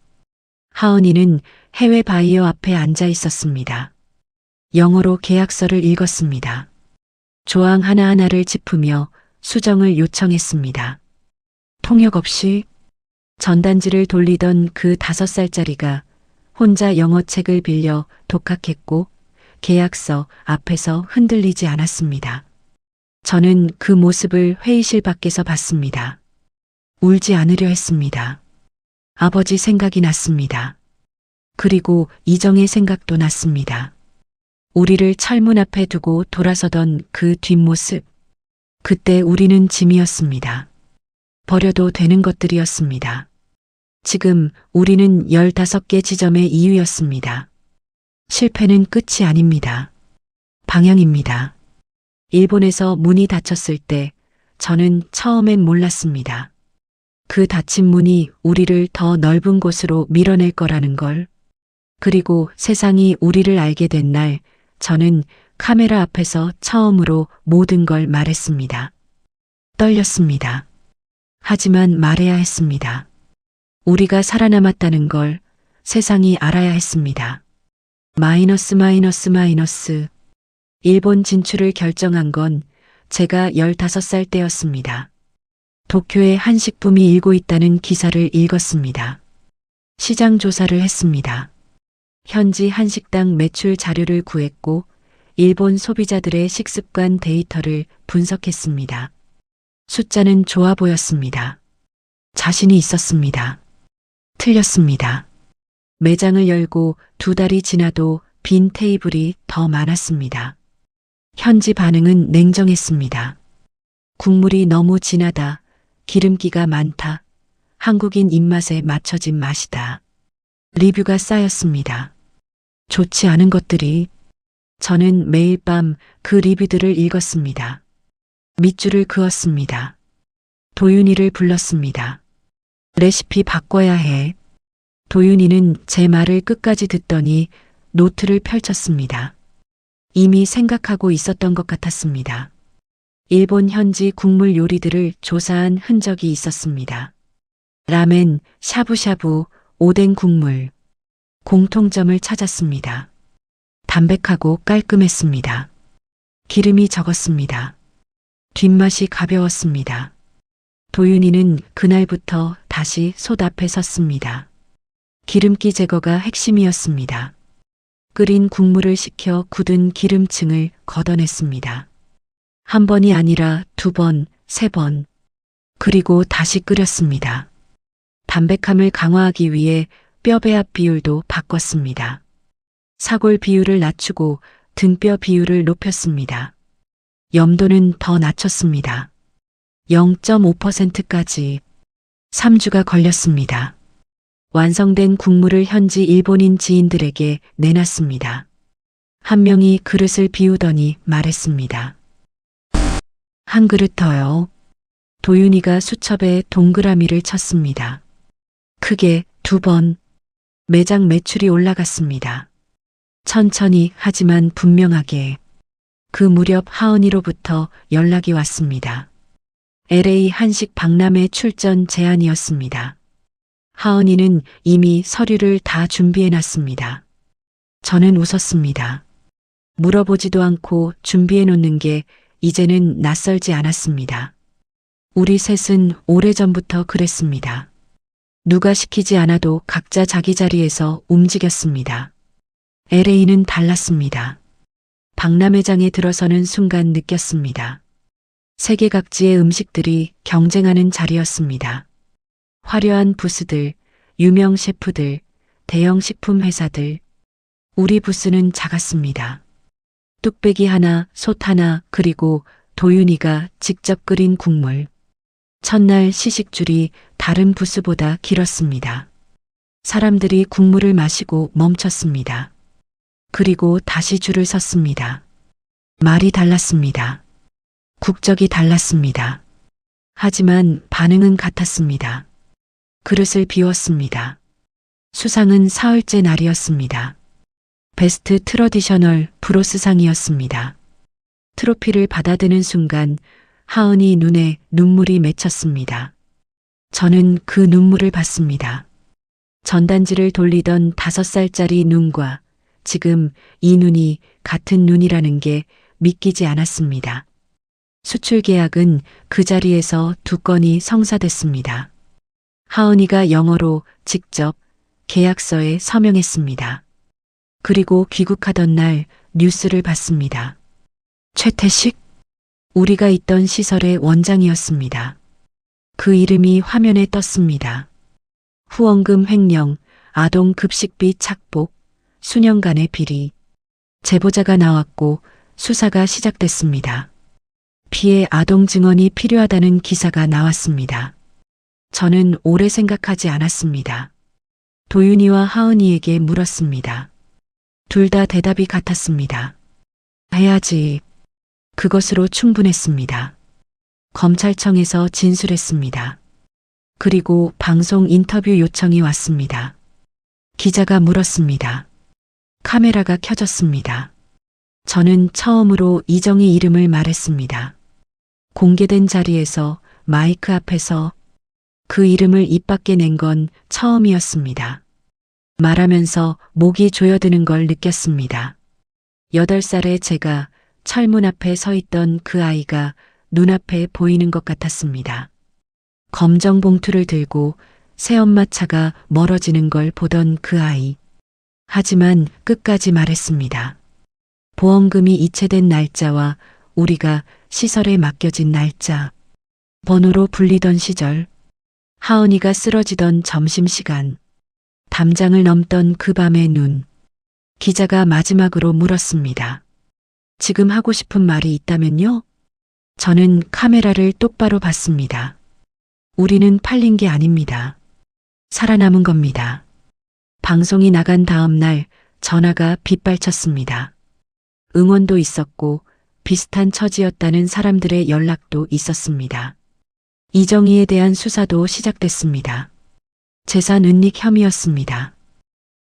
하은이는 해외 바이어 앞에 앉아 있었습니다. 영어로 계약서를 읽었습니다. 조항 하나하나를 짚으며 수정을 요청했습니다. 통역 없이 전단지를 돌리던 그 5살짜리가 혼자 영어책을 빌려 독학했고 계약서 앞에서 흔들리지 않았습니다. 저는 그 모습을 회의실 밖에서 봤습니다. 울지 않으려 했습니다. 아버지 생각이 났습니다. 그리고 이정의 생각도 났습니다. 우리를 철문 앞에 두고 돌아서던 그 뒷모습. 그때 우리는 짐이었습니다. 버려도 되는 것들이었습니다. 지금 우리는 15개 지점의 이유였습니다. 실패는 끝이 아닙니다. 방향입니다. 일본에서 문이 닫혔을 때 저는 처음엔 몰랐습니다. 그 닫힌 문이 우리를 더 넓은 곳으로 밀어낼 거라는 걸. 그리고 세상이 우리를 알게 된 날 저는 카메라 앞에서 처음으로 모든 걸 말했습니다. 떨렸습니다. 하지만 말해야 했습니다. 우리가 살아남았다는 걸 세상이 알아야 했습니다. 마이너스. 일본 진출을 결정한 건 제가 15살 때였습니다. 도쿄에 한식붐이 일고 있다는 기사를 읽었습니다. 시장 조사를 했습니다. 현지 한식당 매출 자료를 구했고 일본 소비자들의 식습관 데이터를 분석했습니다. 숫자는 좋아 보였습니다. 자신이 있었습니다. 틀렸습니다. 매장을 열고 2달이 지나도 빈 테이블이 더 많았습니다. 현지 반응은 냉정했습니다. 국물이 너무 진하다. 기름기가 많다. 한국인 입맛에 맞춰진 맛이다. 리뷰가 쌓였습니다. 좋지 않은 것들이. 저는 매일 밤 그 리뷰들을 읽었습니다. 밑줄을 그었습니다. 도윤이를 불렀습니다. 레시피 바꿔야 해. 도윤이는 제 말을 끝까지 듣더니 노트를 펼쳤습니다. 이미 생각하고 있었던 것 같았습니다. 일본 현지 국물 요리들을 조사한 흔적이 있었습니다. 라멘, 샤브샤브, 오뎅 국물. 공통점을 찾았습니다. 담백하고 깔끔했습니다. 기름이 적었습니다. 뒷맛이 가벼웠습니다. 도윤이는 그날부터 다시 솥 앞에 섰습니다. 기름기 제거가 핵심이었습니다. 끓인 국물을 식혀 굳은 기름층을 걷어냈습니다. 한 번이 아니라 2번, 3번. 그리고 다시 끓였습니다. 담백함을 강화하기 위해 뼈배합 비율도 바꿨습니다. 사골 비율을 낮추고 등뼈 비율을 높였습니다. 염도는 더 낮췄습니다. 0.5%까지 3주가 걸렸습니다. 완성된 국물을 현지 일본인 지인들에게 내놨습니다. 한 명이 그릇을 비우더니 말했습니다. 한 그릇 더요. 도윤이가 수첩에 동그라미를 쳤습니다. 크게 2번. 매장 매출이 올라갔습니다. 천천히 하지만 분명하게. 그 무렵 하은이로부터 연락이 왔습니다. LA 한식 박람회 출전 제안이었습니다. 하은이는 이미 서류를 다 준비해놨습니다. 저는 웃었습니다. 물어보지도 않고 준비해놓는 게 이제는 낯설지 않았습니다. 우리 셋은 오래전부터 그랬습니다. 누가 시키지 않아도 각자 자기 자리에서 움직였습니다. LA는 달랐습니다. 박람회장에 들어서는 순간 느꼈습니다. 세계 각지의 음식들이 경쟁하는 자리였습니다. 화려한 부스들, 유명 셰프들, 대형 식품 회사들. 우리 부스는 작았습니다. 뚝배기 하나, 솥 하나, 그리고 도윤이가 직접 끓인 국물. 첫날 시식줄이 다른 부스보다 길었습니다. 사람들이 국물을 마시고 멈췄습니다. 그리고 다시 줄을 섰습니다. 말이 달랐습니다. 국적이 달랐습니다. 하지만 반응은 같았습니다. 그릇을 비웠습니다. 수상은 사흘째 날이었습니다. 베스트 트러디셔널 브로스상이었습니다. 트로피를 받아드는 순간 하은이 눈에 눈물이 맺혔습니다. 저는 그 눈물을 봤습니다. 전단지를 돌리던 5살짜리 눈과 지금 이 눈이 같은 눈이라는 게 믿기지 않았습니다. 수출 계약은 그 자리에서 2건이 성사됐습니다. 하은이가 영어로 직접 계약서에 서명했습니다. 그리고 귀국하던 날 뉴스를 봤습니다. 최태식? 우리가 있던 시설의 원장이었습니다. 그 이름이 화면에 떴습니다. 후원금 횡령, 아동 급식비 착복, 수년간의 비리. 제보자가 나왔고 수사가 시작됐습니다. 피해 아동 증언이 필요하다는 기사가 나왔습니다. 저는 오래 생각하지 않았습니다. 도윤이와 하은이에게 물었습니다. 둘 다 대답이 같았습니다. 해야지. 그것으로 충분했습니다. 검찰청에서 진술했습니다. 그리고 방송 인터뷰 요청이 왔습니다. 기자가 물었습니다. 카메라가 켜졌습니다. 저는 처음으로 이정희 이름을 말했습니다. 공개된 자리에서 마이크 앞에서 그 이름을 입 밖에 낸 건 처음이었습니다. 말하면서 목이 조여드는 걸 느꼈습니다. 8살의 제가 철문 앞에 서 있던 그 아이가 눈앞에 보이는 것 같았습니다. 검정 봉투를 들고 새엄마 차가 멀어지는 걸 보던 그 아이. 하지만 끝까지 말했습니다. 보험금이 이체된 날짜와 우리가 시설에 맡겨진 날짜. 번호로 불리던 시절. 하은이가 쓰러지던 점심시간. 담장을 넘던 그 밤의 눈. 기자가 마지막으로 물었습니다. 지금 하고 싶은 말이 있다면요? 저는 카메라를 똑바로 봤습니다. 우리는 팔린 게 아닙니다. 살아남은 겁니다. 방송이 나간 다음 날 전화가 빗발쳤습니다. 응원도 있었고 비슷한 처지였다는 사람들의 연락도 있었습니다. 이정희에 대한 수사도 시작됐습니다. 재산 은닉 혐의였습니다.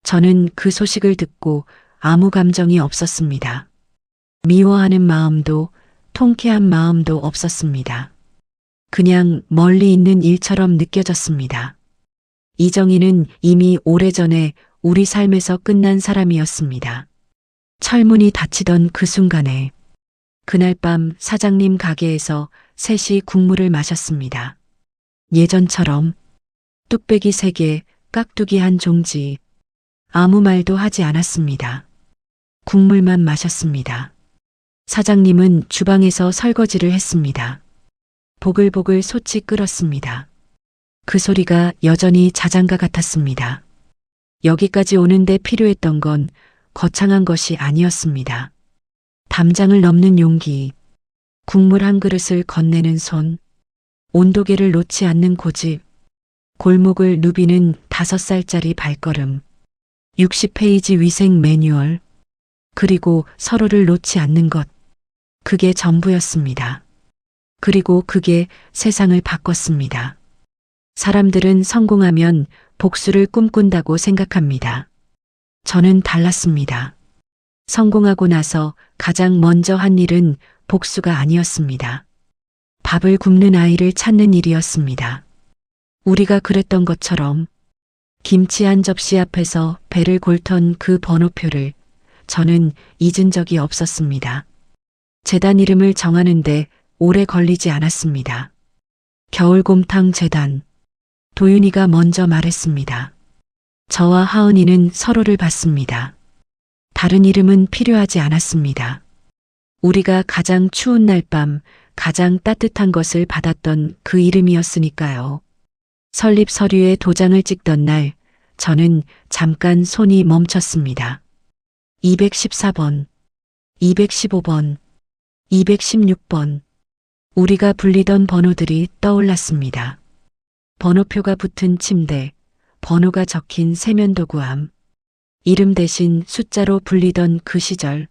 저는 그 소식을 듣고 아무 감정이 없었습니다. 미워하는 마음도 통쾌한 마음도 없었습니다. 그냥 멀리 있는 일처럼 느껴졌습니다. 이정희는 이미 오래전에 우리 삶에서 끝난 사람이었습니다. 철문이 닫히던 그 순간에 그날 밤 사장님 가게에서 셋이 국물을 마셨습니다. 예전처럼 뚝배기 3개, 깍두기 1종지. 아무 말도 하지 않았습니다. 국물만 마셨습니다. 사장님은 주방에서 설거지를 했습니다. 보글보글 솥이 끓었습니다. 그 소리가 여전히 자장가 같았습니다. 여기까지 오는데 필요했던 건 거창한 것이 아니었습니다. 담장을 넘는 용기, 국물 한 그릇을 건네는 손, 온도계를 놓지 않는 고집, 골목을 누비는 5살짜리 발걸음, 60페이지 위생 매뉴얼, 그리고 서로를 놓지 않는 것. 그게 전부였습니다. 그리고 그게 세상을 바꿨습니다. 사람들은 성공하면 복수를 꿈꾼다고 생각합니다. 저는 달랐습니다. 성공하고 나서 가장 먼저 한 일은 복수가 아니었습니다. 밥을 굽는 아이를 찾는 일이었습니다. 우리가 그랬던 것처럼 김치 한 접시 앞에서 배를 골턴 그 번호표를 저는 잊은 적이 없었습니다. 재단 이름을 정하는데 오래 걸리지 않았습니다. 겨울곰탕 재단. 도윤이가 먼저 말했습니다. 저와 하은이는 서로를 봤습니다. 다른 이름은 필요하지 않았습니다. 우리가 가장 추운 날 밤 가장 따뜻한 것을 받았던 그 이름이었으니까요. 설립 서류에 도장을 찍던 날 저는 잠깐 손이 멈췄습니다. 214번. 215번, 216번. 우리가 불리던 번호들이 떠올랐습니다. 번호표가 붙은 침대, 번호가 적힌 세면도구함, 이름 대신 숫자로 불리던 그 시절.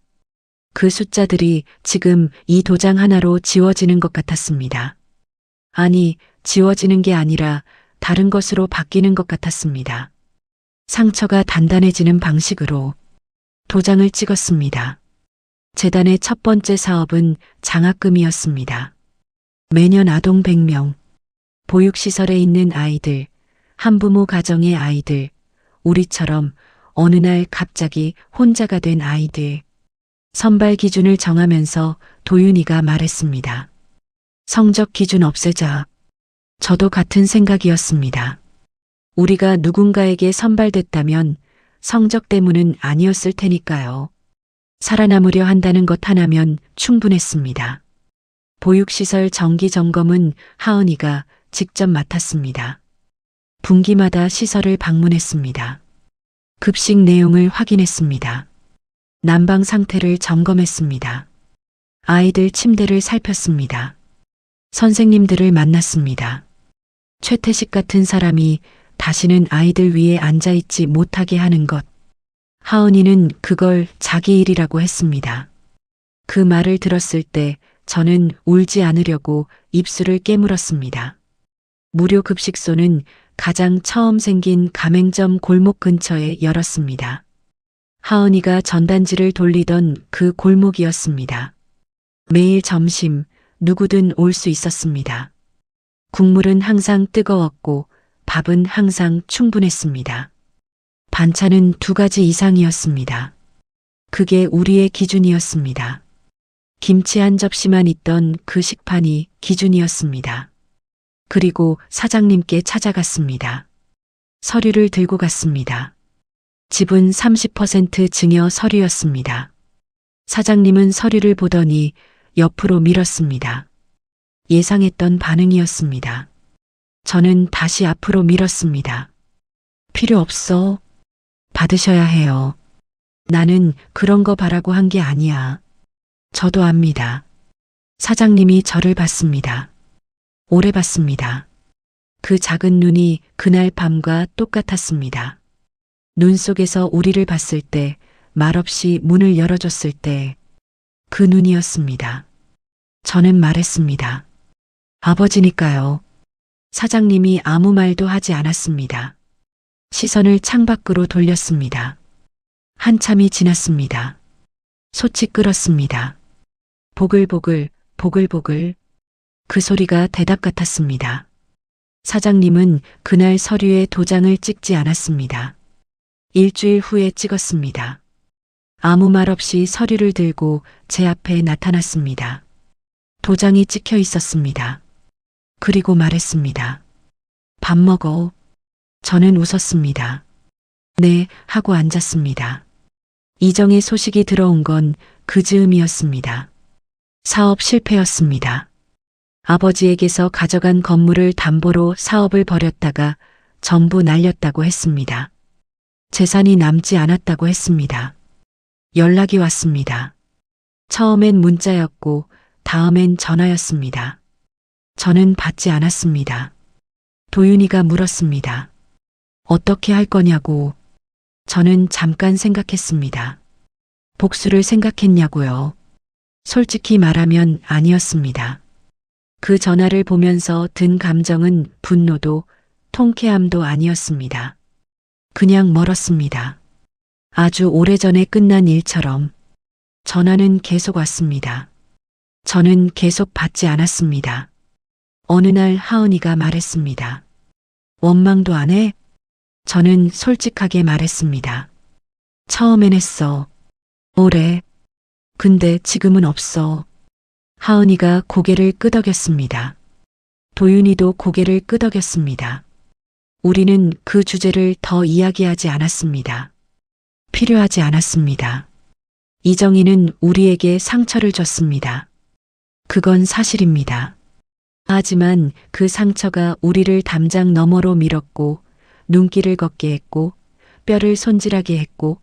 그 숫자들이 지금 이 도장 하나로 지워지는 것 같았습니다. 아니, 지워지는 게 아니라 다른 것으로 바뀌는 것 같았습니다. 상처가 단단해지는 방식으로 도장을 찍었습니다. 재단의 첫 번째 사업은 장학금이었습니다. 매년 아동 100명, 보육시설에 있는 아이들, 한부모 가정의 아이들, 우리처럼 어느 날 갑자기 혼자가 된 아이들. 선발 기준을 정하면서 도윤이가 말했습니다. 성적 기준 없애자. 저도 같은 생각이었습니다. 우리가 누군가에게 선발됐다면 성적 때문은 아니었을 테니까요. 살아남으려 한다는 것 하나면 충분했습니다. 보육시설 정기 점검은 하은이가 직접 맡았습니다. 분기마다 시설을 방문했습니다. 급식 내용을 확인했습니다. 난방 상태를 점검했습니다. 아이들 침대를 살폈습니다. 선생님들을 만났습니다. 최태식 같은 사람이 다시는 아이들 위에 앉아있지 못하게 하는 것. 하은이는 그걸 자기 일이라고 했습니다. 그 말을 들었을 때 저는 울지 않으려고 입술을 깨물었습니다. 무료 급식소는 가장 처음 생긴 가맹점 골목 근처에 열었습니다. 하은이가 전단지를 돌리던 그 골목이었습니다. 매일 점심 누구든 올 수 있었습니다. 국물은 항상 뜨거웠고 밥은 항상 충분했습니다. 반찬은 2가지 이상이었습니다. 그게 우리의 기준이었습니다. 김치 한 접시만 있던 그 식판이 기준이었습니다. 그리고 사장님께 찾아갔습니다. 서류를 들고 갔습니다. 집은 30% 증여 서류였습니다. 사장님은 서류를 보더니 옆으로 밀었습니다. 예상했던 반응이었습니다. 저는 다시 앞으로 밀었습니다. 필요 없어. 받으셔야 해요. 나는 그런 거 바라고 한 게 아니야. 저도 압니다. 사장님이 저를 봤습니다. 오래 봤습니다. 그 작은 눈이 그날 밤과 똑같았습니다. 눈 속에서 우리를 봤을 때, 말없이 문을 열어줬을 때, 그 눈이었습니다. 저는 말했습니다. 아버지니까요. 사장님이 아무 말도 하지 않았습니다. 시선을 창밖으로 돌렸습니다. 한참이 지났습니다. 솥이 끓었습니다. 보글보글, 보글보글. 그 소리가 대답 같았습니다. 사장님은 그날 서류에 도장을 찍지 않았습니다. 일주일 후에 찍었습니다. 아무 말 없이 서류를 들고 제 앞에 나타났습니다. 도장이 찍혀 있었습니다. 그리고 말했습니다. 밥 먹어. 저는 웃었습니다. 네, 하고 앉았습니다. 이정의 소식이 들어온 건 그 즈음이었습니다. 사업 실패였습니다. 아버지에게서 가져간 건물을 담보로 사업을 벌였다가 전부 날렸다고 했습니다. 재산이 남지 않았다고 했습니다. 연락이 왔습니다. 처음엔 문자였고 다음엔 전화였습니다. 저는 받지 않았습니다. 도윤이가 물었습니다. 어떻게 할 거냐고. 저는 잠깐 생각했습니다. 복수를 생각했냐고요. 솔직히 말하면 아니었습니다. 그 전화를 보면서 든 감정은 분노도 통쾌함도 아니었습니다. 그냥 멀었습니다. 아주 오래전에 끝난 일처럼. 전화는 계속 왔습니다. 저는 계속 받지 않았습니다. 어느 날 하은이가 말했습니다. 원망도 안 해? 저는 솔직하게 말했습니다. 처음엔 했어. 오래. 근데 지금은 없어. 하은이가 고개를 끄덕였습니다. 도윤이도 고개를 끄덕였습니다. 우리는 그 주제를 더 이야기하지 않았습니다. 필요하지 않았습니다. 이정희는 우리에게 상처를 줬습니다. 그건 사실입니다. 하지만 그 상처가 우리를 담장 너머로 밀었고 눈길을 걷게 했고 뼈를 손질하게 했고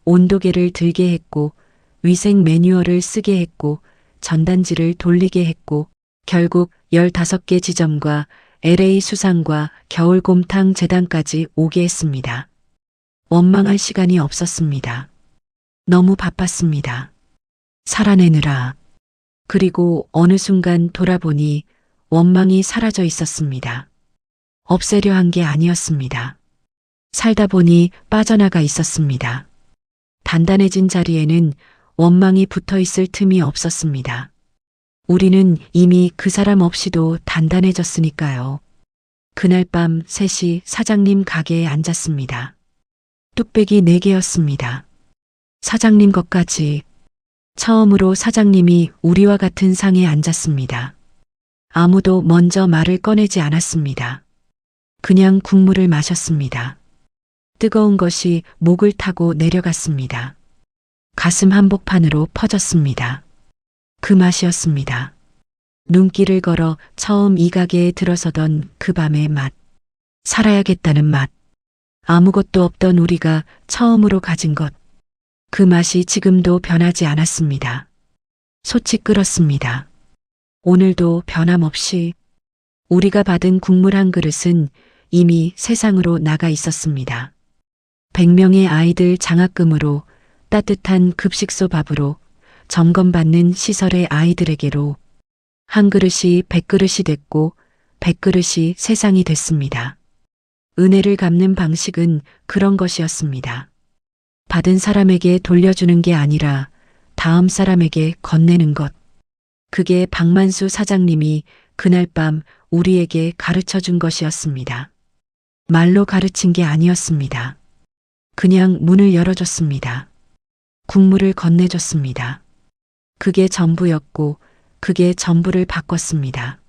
온도계를 들게 했고 위생 매뉴얼을 쓰게 했고 전단지를 돌리게 했고 결국 15개 지점과 LA 수상과 겨울곰탕 재단까지 오게 했습니다. 원망할 시간이 없었습니다. 너무 바빴습니다. 살아내느라. 그리고 어느 순간 돌아보니 원망이 사라져 있었습니다. 없애려 한 게 아니었습니다. 살다 보니 빠져나가 있었습니다. 단단해진 자리에는 원망이 붙어 있을 틈이 없었습니다. 우리는 이미 그 사람 없이도 단단해졌으니까요. 그날 밤 3시 사장님 가게에 앉았습니다. 뚝배기 4개였습니다. 사장님 것까지. 처음으로 사장님이 우리와 같은 상에 앉았습니다. 아무도 먼저 말을 꺼내지 않았습니다. 그냥 국물을 마셨습니다. 뜨거운 것이 목을 타고 내려갔습니다. 가슴 한복판으로 퍼졌습니다. 그 맛이었습니다. 눈길을 걸어 처음 이 가게에 들어서던 그 밤의 맛. 살아야겠다는 맛. 아무것도 없던 우리가 처음으로 가진 것. 그 맛이 지금도 변하지 않았습니다. 솥이 끓었습니다. 오늘도 변함없이 우리가 받은 국물 한 그릇은 이미 세상으로 나가 있었습니다. 100명의 아이들 장학금으로 따뜻한 급식소 밥으로 점검받는 시설의 아이들에게로 한 그릇이 100그릇이 됐고 100그릇이 세상이 됐습니다. 은혜를 갚는 방식은 그런 것이었습니다. 받은 사람에게 돌려주는 게 아니라 다음 사람에게 건네는 것. 그게 박만수 사장님이 그날 밤 우리에게 가르쳐 준 것이었습니다. 말로 가르친 게 아니었습니다. 그냥 문을 열어줬습니다. 국물을 건네줬습니다. 그게 전부였고 그게 전부를 바꿨습니다.